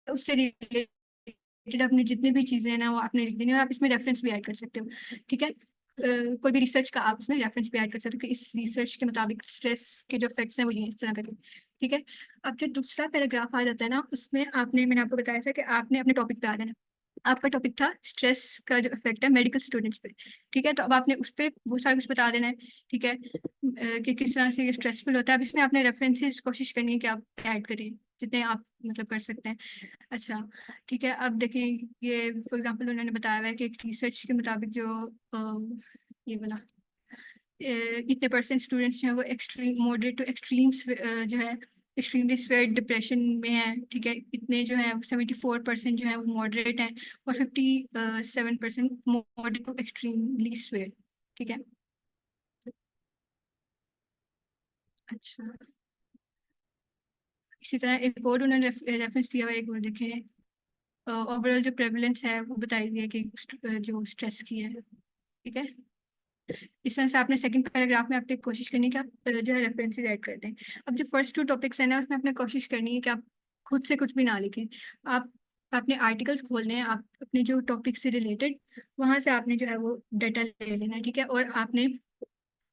Speaker 2: उससे रिलेटेड अपनी जितनी भी चीजें हैं ना वो आपने लिख देनी है। और आप इसमें रेफरेंस भी ऐड कर सकते हो। ठीक है, कोई भी रिसर्च का आप उसमें रेफरेंस भी ऐड कर सकते हो कि इस रिसर्च के मुताबिक स्ट्रेस के जो इफेक्ट्स हैं वो ये इस तरह करके। ठीक है, अब जो दूसरा पैराग्राफ आ जाता है ना, उसमें आपने, मैंने आपको बताया था कि आपने अपने टॉपिक पे आ जाना है। आपका टॉपिक था स्ट्रेस का जो इफेक्ट है मेडिकल स्टूडेंट्स पे। ठीक है, तो अब आपने उस पर वो सारा कुछ बता देना है। ठीक है, कि किस तरह से ये स्ट्रेसफुल होता है। अब इसमें आपने रेफरेंसेस कोशिश करनी है कि आप ऐड करें जितने आप मतलब कर सकते हैं। अच्छा, ठीक है, अब देखें, ये फॉर एग्जांपल उन्होंने बताया हुआ है कि एक रिसर्च के मुताबिक जो ये वाला इतने परसेंट स्टूडेंट्स जो है वो एक्सट्रीम मॉडरेट टू एक्सट्रीम जो है एक्सट्रीमली स्वेयर डिप्रेशन में है। ठीक है, इतने जो है 74% जो है वो मॉडरेट हैं, और 57% मॉडरेट टू एक्सट्रीमली स्वेयर। ठीक है। अच्छा, इसी तरह एक और उन्होंने रेफरेंस दिया हुआ है, एक और देखें। ओवरऑल जो प्रेवलेंस है वो बताई गई है कि जो स्ट्रेस की है। ठीक है, इस तरह से आपने सेकंड पैराग्राफ में आपने कोशिश करनी है कि आप जो है रेफरेंसेस ऐड कर दें। अब जो फर्स्ट टू टॉपिक्स है ना, उसमें आपने कोशिश करनी है कि आप खुद से कुछ भी ना लिखें। आप अपने आर्टिकल्स खोलने हैं, आप अपने जो टॉपिक से रिलेटेड वहां से आपने जो है वो डाटा ले लेना है। ठीक है, और आपने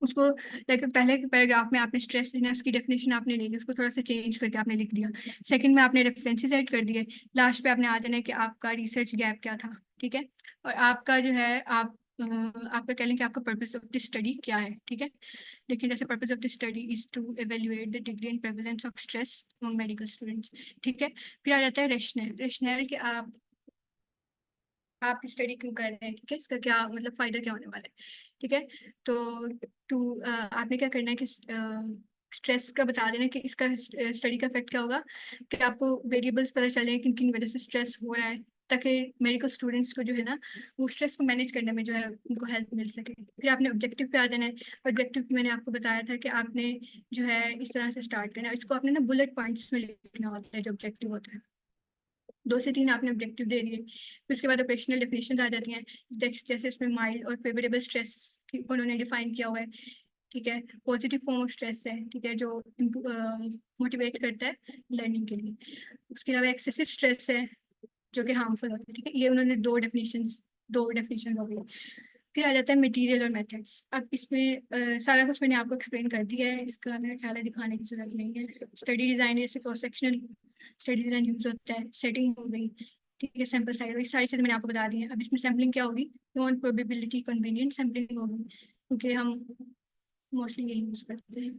Speaker 2: उसको लाइक पहले के पैराग्राफ में आपने स्ट्रेस है ना उसकी डेफिनेशन आपने ले ली, उसको थोड़ा सा चेंज करके आपने लिख दिया। सेकंड में आपने रेफरेंसेस ऐड कर दिए। लास्ट पे आपने आ जाना है कि आपका रिसर्च गैप क्या था। ठीक है, और आपका जो है आप आपका कह लें कि आपका पर्पस ऑफ द स्टडी क्या है। ठीक है, देखिए जैसे purpose of the study is to evaluate the degree and prevalence of stress among medical students. ठीक है, फिर आ जाता है रेशनल। रेशनल कि आप स्टडी क्यों कर रहे हैं, ठीक है, इसका क्या मतलब फायदा क्या होने वाला है, ठीक है। तो आपने क्या करना है कि स्ट्रेस का बता देना कि इसका स्टडी का इफेक्ट क्या होगा, कि आपको वेरिएबल्स पता चले किन किन वजह से स्ट्रेस हो रहा है, ताकि मेडिकल स्टूडेंट्स को जो है ना वो स्ट्रेस को मैनेज करने में जो है उनको हेल्प मिल सके। फिर आपने ऑब्जेक्टिव पे आ जाना है। ऑब्जेक्टिव मैंने आपको बताया था कि आपने जो है इस तरह से स्टार्ट करना है, इसको आपने ना बुलेट पॉइंट्स में लिखना होता है जो ऑब्जेक्टिव होता है। 2 से 3 आपने ऑब्जेक्टिव दे दिए, फिर उसके बाद ऑपरेशनल डेफिनेशन आ जाती हैं, जैसे इसमें माइल्ड और फेवरेबल स्ट्रेस उन्होंने डिफाइन किया हुआ है, ठीक है। पॉजिटिव फॉर्म ऑफ स्ट्रेस है, ठीक है, जो मोटिवेट करता है लर्निंग के लिए। उसके अलावा एक्सेसिव स्ट्रेस है जो कि हार्मफुल होता है, ठीक है। ये उन्होंने दो डेफिनेशन हो गई। फिर आ जाता है मटेरियल और मेथड्स। अब इसमें सारा कुछ मैंने आपको एक्सप्लेन कर दिया है, इसका मेरा ख्याल है दिखाने की जरूरत नहीं है। स्टडी डिजाइन जैसे cross sectional study design use होता है, सेटिंग हो गई, ठीक है, सैंपल साइज, ये सारी चीजें मैंने आपको बता दी हैं। अब इसमें सैम्पलिंग क्या होगी, नॉन प्रोबेबिलिटी कन्वीनियंट सैम्पलिंग होगी, क्योंकि हम मोस्टली यही यूज करते हैं।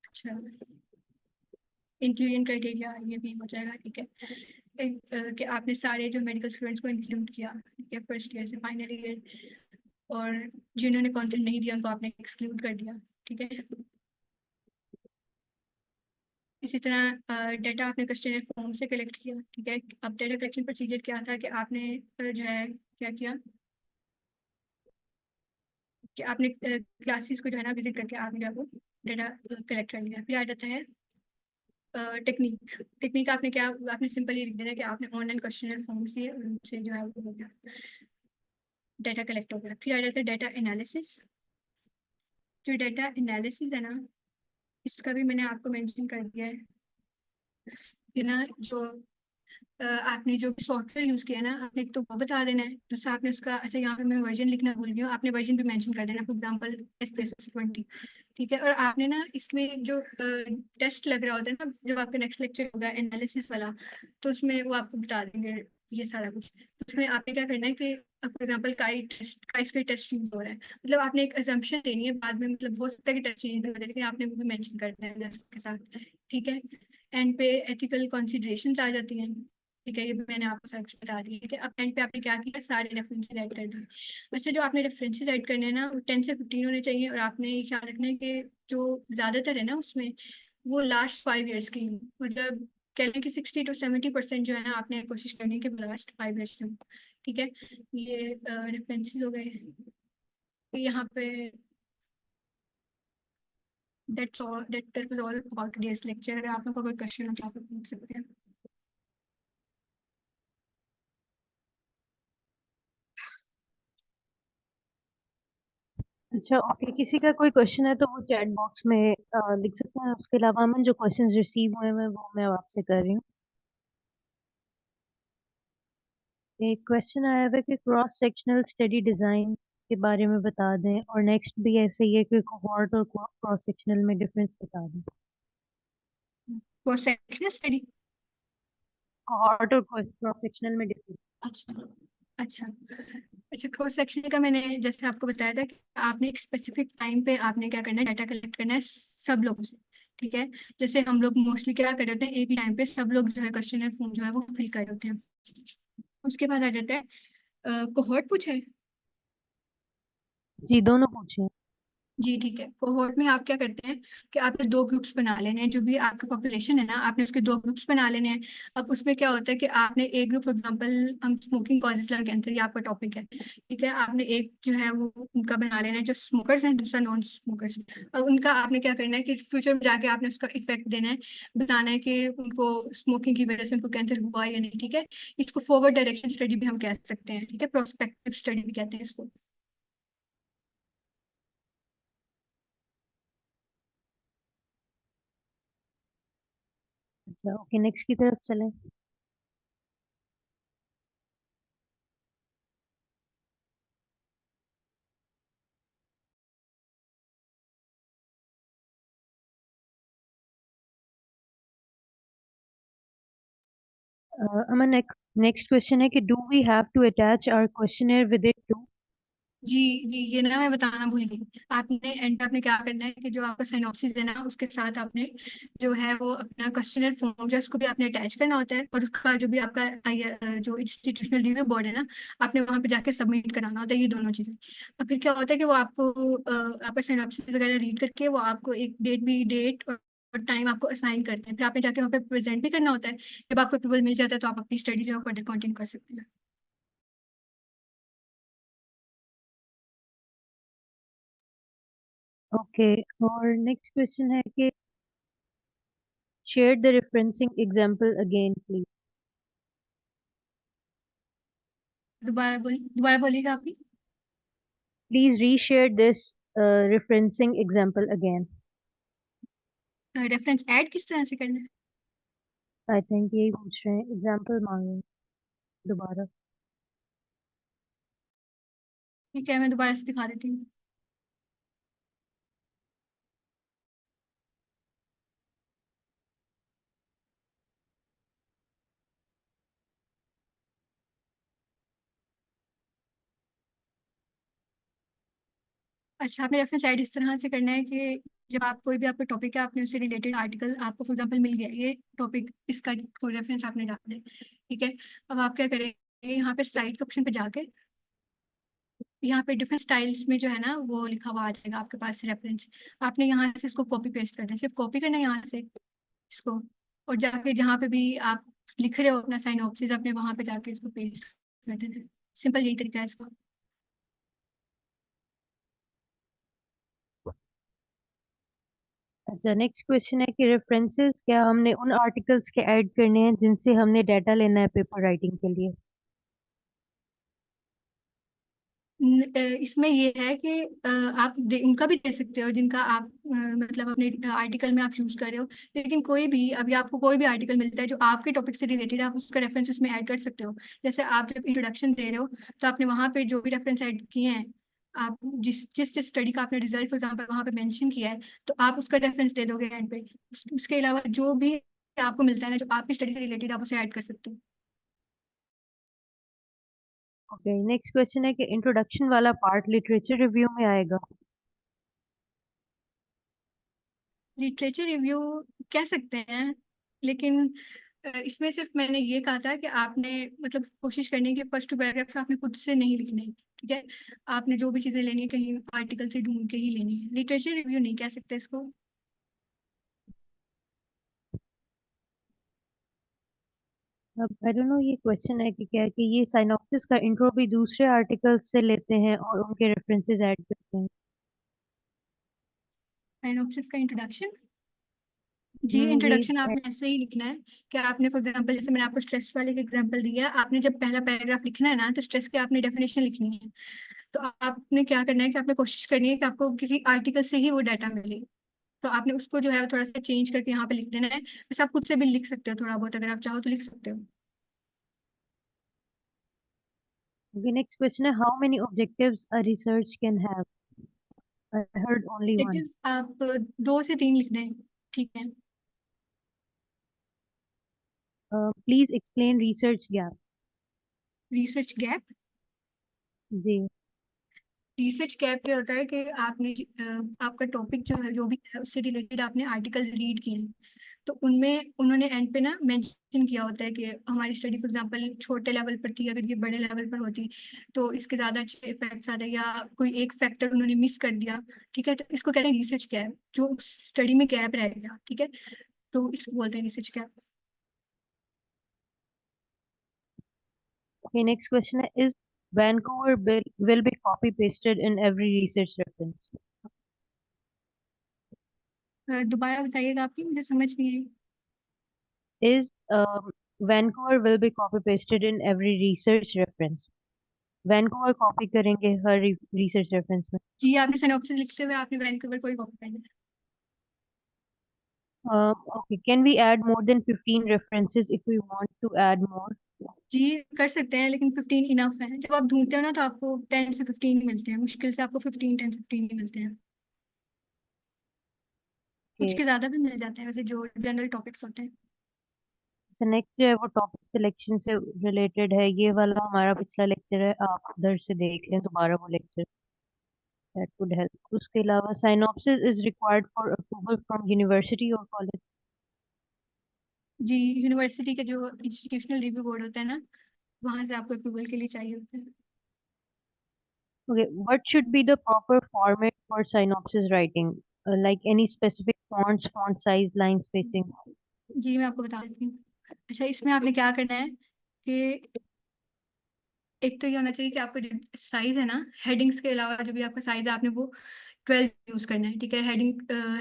Speaker 2: अच्छा, इंक्लूजन क्राइटेरिया ये भी हो जाएगा, ठीक है। कि आपने सारे जो मेडिकल स्टूडेंट्स को इंक्लूड किया, ठीक है, फर्स्ट ईयर से फाइनल ईयर, और जिन्होंने कंटेंट नहीं दिया उनको आपने एक्सक्लूड कर दिया, ठीक है। इसी तरह डाटा आपने क्वेश्चनर फॉर्म से कलेक्ट किया, ठीक है। अब डाटा कलेक्शन प्रोसीजर क्या था कि आपने जो है क्या किया कि आपने क्लासेस को जो है ना विजिट करके आपने जो है वो डाटा कलेक्ट कर लिया। फिर आ जाता है टेक्निक। टेक्निक आपने क्या, आपने सिंपली लिख देना कि आपने ऑनलाइन क्वेश्चनर फॉर्म दिए और उनसे जो है वो हो गया, डाटा कलेक्ट हो गया। फिर आ जाता है डाटा एनालिसिस। जो डाटा एनालिसिस है ना, इसका भी मैंने आपको मेंशन कर दिया है कि ना जो आपने जो सॉफ्टवेयर यूज किया है ना, आपने एक तो वो बता देना है, दूसरा आपने उसका, अच्छा यहाँ पे मैं वर्जन लिखना भूल गई हूँ, आपने वर्जन भी मेंशन कर देना, फॉर एग्जांपल SP20, ठीक है। और आपने ना इसमें जो टेस्ट लग रहा होता है ना, जब आपका नेक्स्ट लेक्चर होगा एनालिसिस वाला, तो उसमें वो आपको बता देंगे ये सारा कुछ। तो उसमें आपने क्या करना है कि फॉर एग्जाम्पल का टेस्ट यूज हो रहा है, मतलब आपने एक अजम्पशन देनी है, बाद में मतलब हो सकता है कि टेस्ट चेंज हो जाए, लेकिन आपने वो भी मेंशन कर देना है उसके साथ, ठीक है। एंड पे एथिकल कंसिडरेशंस आ जाती हैं, ठीक है, ये भी मैंने आपको सारा कुछ बता दिया है कि अब एंड पे आपने क्या किया, सारे रेफरेंसेस ऐड कर दिए। अच्छा, जो आपने रेफरेंसेस ऐड करने हैं ना वो 10 से 15 होने चाहिए, और आपने ये ख्याल रखना है कि जो ज्यादातर है ना उसमें वो लास्ट 5 ईयर्स की, मतलब कह लें कि 60 to 70% जो है ना आपने कोशिश करनी है कि लास्ट 5 ईयर्स में, ठीक है। ये रेफरेंसेस हो गए। तो यहाँ पे that was all about today's lecture। अगर आप लोगों को कोई क्वेश्चन हो तो आप लोग पूछ सकते हैं।
Speaker 1: अच्छा, ओके, किसी का कोई क्वेश्चन है तो वो चैट बॉक्स में लिख सकते हैं। उसके अलावा अमन, जो क्वेश्चंस रिसीव हुए हैं वो मैं आपसे कर रही हूँ। एक क्वेश्चन आया है कि क्रॉस सेक्शनल स्टडी डिजाइन के बारे में बता दें, और नेक्स्ट भी ऐसे ही है कि कोहॉर्ट और क्रॉस सेक्शनल में डिफरेंस बता दें।
Speaker 2: वो सेक्शनल स्टडी,
Speaker 1: कोहॉर्ट और क्रॉस सेक्शनल में डिफरेंस।
Speaker 2: अच्छा अच्छा अच्छा, क्रॉस सेक्शन का मैंने जैसे आपको बताया था कि आपने एक स्पेसिफिक टाइम पे आपने क्या करना है, डाटा कलेक्ट करना है सब लोगों से, ठीक है। जैसे हम लोग मोस्टली क्या कर रहे होते हैं, एक ही टाइम पे सब लोग जो है क्वेश्चनर फॉर्म जो है वो फिल कर रहे होते हैं। उसके बाद आ जाता है कोहॉर्ट पूछा है।
Speaker 1: जी, दोनों पूछे।
Speaker 2: जी ठीक है, कोहॉर्ट में आप क्या करते हैं कि आपने 2 ग्रुप्स बना लेने हैं, जो भी आपकी पॉपुलेशन है ना आपने उसके 2 ग्रुप्स बना लेने हैं। अब उसमें क्या होता है कि आपने एक ग्रुप, फॉर एग्जांपल हम स्मोकिंग कॉजेज लंग कैंसर, ये आपका टॉपिक है, ठीक है। आपने एक जो है वो उनका बना लेना है जो स्मोकर्स हैं, दूसरा नॉन स्मोकर्स। और उनका आपने क्या करना है कि फ्यूचर में जाके आपने उसका इफेक्ट देना है, बताना है कि उनको स्मोकिंग की वजह से उनको कैंसर हुआ या नहीं, ठीक है। इसको फॉरवर्ड डायरेक्शन स्टडी भी हम कह सकते हैं, ठीक है, प्रोस्पेक्टिव स्टडी भी कहते हैं इसको।
Speaker 1: अच्छा, ओके, नेक्स्ट की तरफ चलें। अमन, नेक्स्ट क्वेश्चन है कि do we have to attach our questionnaire with it too.
Speaker 2: जी जी, ये ना मैं बताना भूल गई। आपने एंड पे आपने क्या करना है कि जो आपका साइनॉप्सिस है ना, उसके साथ आपने जो है वो अपना क्वेश्चनर फॉर्म जो है उसको भी आपने अटैच करना होता है, और उसका जो भी आपका जो इंस्टीट्यूशनल रिव्यू बोर्ड है ना, आपने वहाँ पे जाके सबमिट कराना होता है ये दोनों चीज़ें। और फिर क्या होता है कि वो आपको आपका साइनॉप्सिस वगैरह रीड करके वो आपको एक डेट और टाइम आपको असाइन करते हैं, फिर आपने जाके वहाँ पे प्रेजेंट भी करना होता है। जब आपको अप्रूवल मिल जाता है तो आप अपनी स्टडी जो है फर्दर कंटिन्यू कर सकते हैं।
Speaker 1: ओके, और नेक्स्ट क्वेश्चन है कि share the referencing example again please.
Speaker 2: दोबारा बोलिएगा आपकी।
Speaker 1: Please reshare this referencing example again.
Speaker 2: Reference add किस तरह से करना है?
Speaker 1: आई थिंक यही पूछ रहे हैं, एग्जांपल मांग रहे हैं दोबारा।
Speaker 2: ठीक है, मैं दोबारा से दिखा देती हूँ। अच्छा, आपने रेफरेंस ऐड इस तरह से करना है कि जब आप कोई भी आपका टॉपिक है, आपने उससे रिलेटेड आर्टिकल आपको फॉर एग्जांपल मिल गया, ये टॉपिक, इसका कोई रेफरेंस आपने डालना है। ठीक है, अब आप क्या करेंगे, यहाँ पे साइट के ऑप्शन पे जाके यहाँ पे डिफरेंट स्टाइल्स में जो है ना वो लिखा हुआ आ जाएगा आपके पास रेफरेंस। आपने यहाँ से इसको कॉपी पेस्ट कर दें, सिर्फ कॉपी करना है यहाँ से इसको, और जाके जहाँ पे भी आप लिख रहे हो अपना साइनॉप्सिस, अपने वहाँ पे जाके इसको पेस्ट कर देना। सिंपल यही तरीका है इसका।
Speaker 1: अच्छा, नेक्स्ट क्वेश्चन है कि रेफरेंसेस क्या हमने उन आर्टिकल्स के ऐड करने हैं जिनसे हमने डाटा लेना है पेपर राइटिंग के लिए?
Speaker 2: इसमें ये है कि आप उनका भी दे सकते हो जिनका आप मतलब अपने आर्टिकल में आप यूज कर रहे हो। लेकिन कोई भी, अभी आपको कोई भी आर्टिकल मिलता है जो आपके टॉपिक से रिलेटेड है, आप उसका रेफरेंस उसमें ऐड कर सकते हो। जैसे आप जब इंट्रोडक्शन दे रहे हो तो आपने वहाँ पे जो भी रेफरेंस ऐड किए हैं, आप जिस जिस जिस स्टडी का आपने रिजल्ट फॉर एग्जाम्पल वहाँ पे मेंशन किया है, तो आप उसका रेफरेंस दे दोगे एंड पे। उसके अलावा जो भी आपको मिलता है ना जो आपकी स्टडी से रिलेटेड, आप उसे ऐड कर सकते हो।
Speaker 1: ओके, नेक्स्ट क्वेश्चन है कि इंट्रोडक्शन वाला पार्ट लिटरेचर रिव्यू में आएगा?
Speaker 2: लिटरेचर रिव्यू कह सकते हैं, लेकिन इसमें सिर्फ मैंने ये कहा था कि आपने मतलब कोशिश करनी है कि फर्स्ट टू पैराग्राफ आपने खुद से नहीं लिखने हैं। ठीक है, आपने जो भी चीजें लेनी है कहीं आर्टिकल से ढूंढ के ही लेनी है। लिटरेचर रिव्यू नहीं कह सकते इसको।
Speaker 1: अब आई डोंट नो, ये क्वेश्चन है कि क्या है कि ये साइनॉप्सिस का इंट्रो भी दूसरे आर्टिकल्स से लेते हैं और उनके रेफरेंसेस ऐड करते हैं।
Speaker 2: साइनॉप्सिस का इंट्रोडक्शन, जी
Speaker 1: ये
Speaker 2: इंट्रोडक्शन आपने ऐसे ही लिखना है कि आपने फॉर एग्जांपल, जैसे मैंने आपको स्ट्रेस वाले का एग्जांपल दिया, आपने जब पहला पैराग्राफ लिखना है ना तो स्ट्रेस की आपने डेफिनेशन लिखनी है। तो आपने क्या करना है कि आपने कोशिश करनी है कि आपको किसी आर्टिकल से ही वो डाटा मिले। तो आपने उसको जो है थोड़ा सा चेंज करके यहाँ पे लिख देना है। बस आप खुद से भी लिख सकते हो थोड़ा बहुत, अगर आप चाहो तो लिख सकते हो।
Speaker 1: नेक्स्ट क्वेश्चन है, how many objectives a research can have? I heard only one.
Speaker 2: Objectives आप 2 से 3 लिख दें, ठीक है।
Speaker 1: Please explain research gap.
Speaker 2: Research gap,
Speaker 1: जी।
Speaker 2: रिसर्च गैप ये होता है कि आपने आपका टॉपिक जो है जो भी है उससे रिलेटेड आपने आर्टिकल रीड किए हैं, तो उनमें उन्होंने एंड पे ना मेंशन किया होता है कि हमारी स्टडी फॉर एग्जांपल छोटे लेवल पर थी, अगर ये बड़े लेवल पर होती तो इसके ज़्यादा अच्छे इफेक्ट्स आते, या कोई एक फैक्टर उन्होंने मिस कर दिया। ठीक है, तो इसको कहते हैं रिसर्च गैप, जो उस स्टडी में गैप रह गया। ठीक है, तो इसको बोलते हैं research gap.
Speaker 1: Okay, next question is Vancouver will be copy pasted in every research reference.
Speaker 2: दोबारा बताइएगा, आपकी मुझे समझ नहीं आई।
Speaker 1: Is Vancouver will be copy pasted in every research reference. Vancouver copy करेंगे हर research reference में.
Speaker 2: जी, आपने सिनॉप्सिस लिखते हुए आपने वैंकूवर को ही कॉपी करना है।
Speaker 1: Okay, can we add more than 15 references if we want to add more?
Speaker 2: जी कर सकते हैं, लेकिन 15 इनफ है। जब आप ढूंढते हो ना तो आपको 10 से 15 मिलते हैं, मुश्किल से आपको 10 से 15 ही मिलते हैं। कुछ
Speaker 1: Okay,
Speaker 2: के ज्यादा भी मिल जाते हैं वैसे, जो जनरल टॉपिक्स होते हैं।
Speaker 1: तो नेक्स्ट जो है वो टॉपिक सिलेक्शन से रिलेटेड है। ये वाला हमारा पिछला लेक्चर है, आप उधर से देख लें दोबारा वो लेक्चर, दैट वुड हेल्प। उसके अलावा synopsis is required for approval from university और कॉलेज।
Speaker 2: जी, यूनिवर्सिटी के जो इंस्टीट्यूशनल रिव्यू बोर्ड होता है ना, वहां से आपको अप्रूवल के लिए चाहिए होता है।
Speaker 1: Okay, what should be the proper format for synopsis writing? Like any specific fonts, font size, line spacing?
Speaker 2: जी, मैं आपको बता देती हूँ। अच्छा, इसमें आपने क्या करना है कि एक तो ये होना चाहिए कि आपका जो साइज है ना, हेडिंग्स के अलावा जो भी आपका साइज है आपने वो 12 यूज करना है। ठीक है,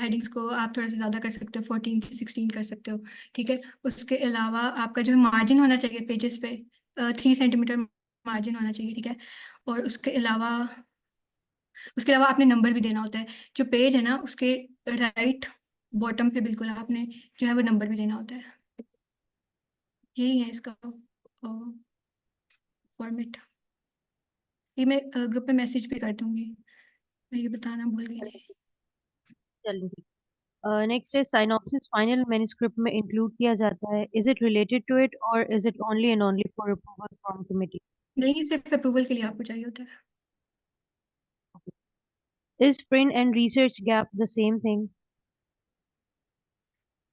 Speaker 2: हेडिंग्स को आप थोड़ा सा ज्यादा कर सकते हो, 14 से 16 कर सकते हो। ठीक है, उसके अलावा आपका जो मार्जिन होना चाहिए पेजेस पे 3 सेंटीमीटर मार्जिन होना चाहिए। ठीक है, और उसके अलावा आपने नंबर भी देना होता है। जो पेज है ना उसके राइट बॉटम पे बिल्कुल आपने जो है वो नंबर भी देना होता है। यही है इसका फॉर्मेट। ये मैं ग्रुप पे मैसेज भी कर दूंगी, मैं ये बताना भूल गई थी।
Speaker 1: चलिए ठीक। Next is synopsis final manuscript में include किया जाता है. Is it related to it or is it only and only for approval from committee?
Speaker 2: नहीं, सिर्फ अप्रूवल के लिए आपको चाहिए होता है।
Speaker 1: Is print and research gap the same thing?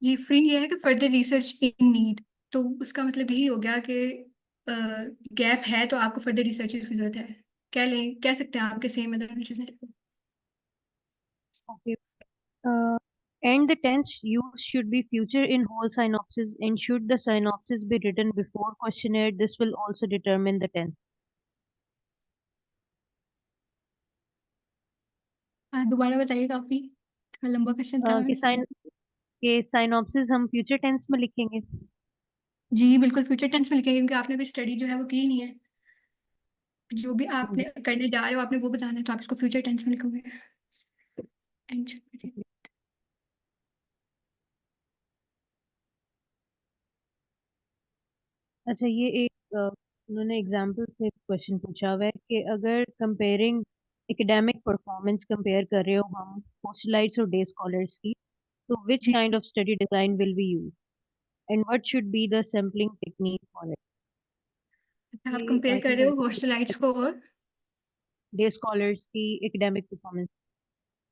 Speaker 2: जी, फ्री ये है कि फर्दर रिसर्च इन नीड, तो उसका मतलब यही हो गया कि गैप है तो आपको फर्दर रिसर्च की जरूरत है। कह सकते हैं आपके सेम मतलब चीजें।
Speaker 1: Okay. Uh, and the tense used should be future in whole synopsis, and should the synopsis be written before questionnaire, this will also determine the tense.
Speaker 2: दोबारा बताइए, काफी लंबा क्वेश्चन था।
Speaker 1: कि साइनॉप्सिस हम फ्यूचर टेंस में लिखेंगे।
Speaker 2: जी बिल्कुल, फ्यूचर टेंस में लिखेंगे क्योंकि आपने अभी स्टडी जो है वो की नहीं है। जो भी आपने
Speaker 1: जी।
Speaker 2: करने जा रहे हो आपने वो बताना है, तो आप इसको फ्यूचर टेंस में लिखोगे। And-
Speaker 1: अच्छा, ये एक उन्होंने एग्जाम्पल से क्वेश्चन पूछा हुआ है कि अगर कंपेयरिंग एकेडमिक परफॉर्मेंस कंपेयर कर रहे हो हम पोस्टलाइट्स और डे स्कॉलर्स की, तो विच
Speaker 2: जी,
Speaker 1: kind of study design will be use and what should be the sampling technique for it?
Speaker 2: आप
Speaker 1: ये
Speaker 2: कंपेयर
Speaker 1: आई
Speaker 2: कर
Speaker 1: थिंक
Speaker 2: रहे हो हॉस्टलाइट्स को और
Speaker 1: डे स्कॉलर्स की एकेडमिक परफॉर्मेंस।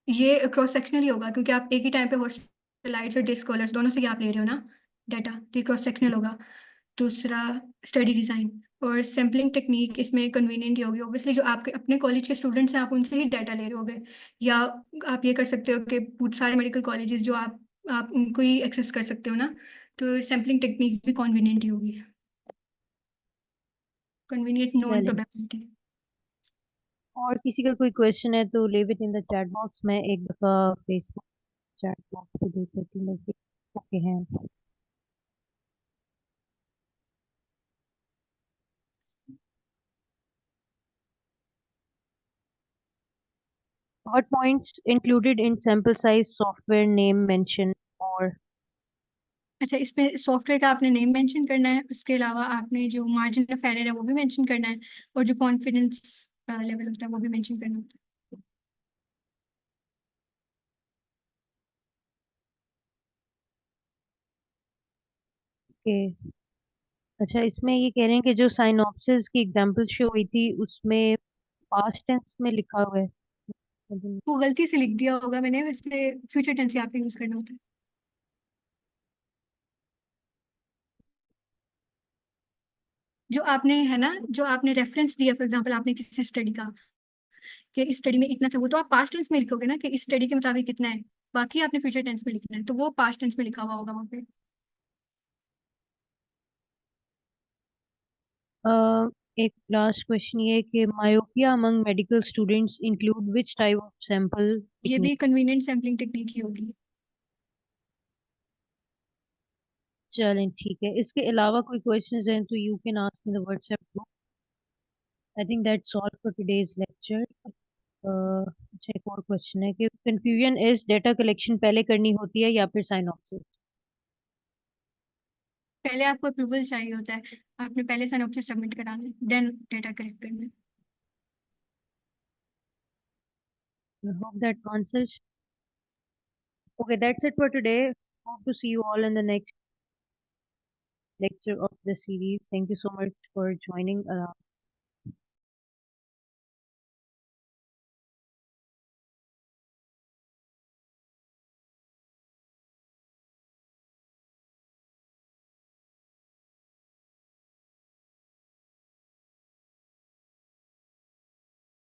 Speaker 2: ये क्रॉस सेक्शनल ही होगा क्योंकि आप एक ही टाइम पे हॉस्टलाइट्स और डे स्कॉलर्स दोनों से ही आप ले रहे हो ना डाटा, तो ये क्रॉस सेक्शनल होगा। दूसरा, स्टडी डिज़ाइन और सैम्पलिंग टेक्निक इसमें कन्वीनियंट ही होगी। ऑब्वियसली जो आपके अपने कॉलेज के स्टूडेंट्स हैं आप उनसे ही डाटा ले रहे होगे, या आप ये कर सकते हो कि बहुत सारे मेडिकल कॉलेजेस जो आप उनको ही एक्सेस कर सकते हो ना, तो सैम्पलिंग टेक्निक भी कन्वीनियंट ही होगी। कन्वीनियंट नॉन
Speaker 1: चलें,
Speaker 2: प्रोबेबिलिटी।
Speaker 1: और किसी का कोई क्वेश्चन है तो leave it in the chat box में, एक दफा फेसबुक चैट बॉक्स पे देख लेती हूँ। ओके हैं। What points included in sample size, software name mention or
Speaker 2: अच्छा, इसमें सॉफ्टवेयर का आपने नेम मेंशन करना है, उसके अलावा आपने जो मार्जिन ऑफ एरर है वो भी मेंशन करना है, और जो कॉन्फिडेंस लेवल होता है वो भी मेंशन करना होता
Speaker 1: के? अच्छा, इसमें ये कह रहे हैं कि जो साइनॉप्सिस की एग्जांपल शो हुई थी उसमें पास्ट टेंस में लिखा हुआ है।
Speaker 2: है। वो गलती से लिख दिया होगा मैंने, वैसे फ्यूचर टेंस ही आपको यूज करना होता है। जो आपने रेफरेंस दिया, फॉर एग्जांपल आपने किसी स्टडी का कि इस स्टडी में इतना था, वो तो आप पास्ट टेंस में लिखोगे ना कि इस स्टडी के मुताबिक कितना है। बाकी आपने फ्यूचर टेंस में लिखना है, तो वो पास्ट टेंस में लिखा हुआ होगा वहाँ पे।
Speaker 1: एक लास्ट क्वेश्चन ये है कि myopia among medical students include which type of sample
Speaker 2: ये
Speaker 1: टेक्निक?
Speaker 2: भी कन्वीनियंट सैम्पलिंग टेक्निक ही होगी।
Speaker 1: चलें ठीक है, इसके अलावा कोई क्वेश्चंस हैं तो you can ask in the WhatsApp group. I think that's all for today's lecture. अच्छा, एक और क्वेश्चन है कि कंफ्यूजन इज डेटा कलेक्शन पहले करनी होती है या फिर साइनॉप्सिस?
Speaker 2: पहले आपको अप्रूवल चाहिए होता है, आपने पहले सिनॉप्सिस सबमिट कराना है, देन डेटा कलेक्ट करना है।
Speaker 1: I hope that answers. Okay, that's it for today. Hope to see you all in the next lecture of the series. Thank you so much for joining.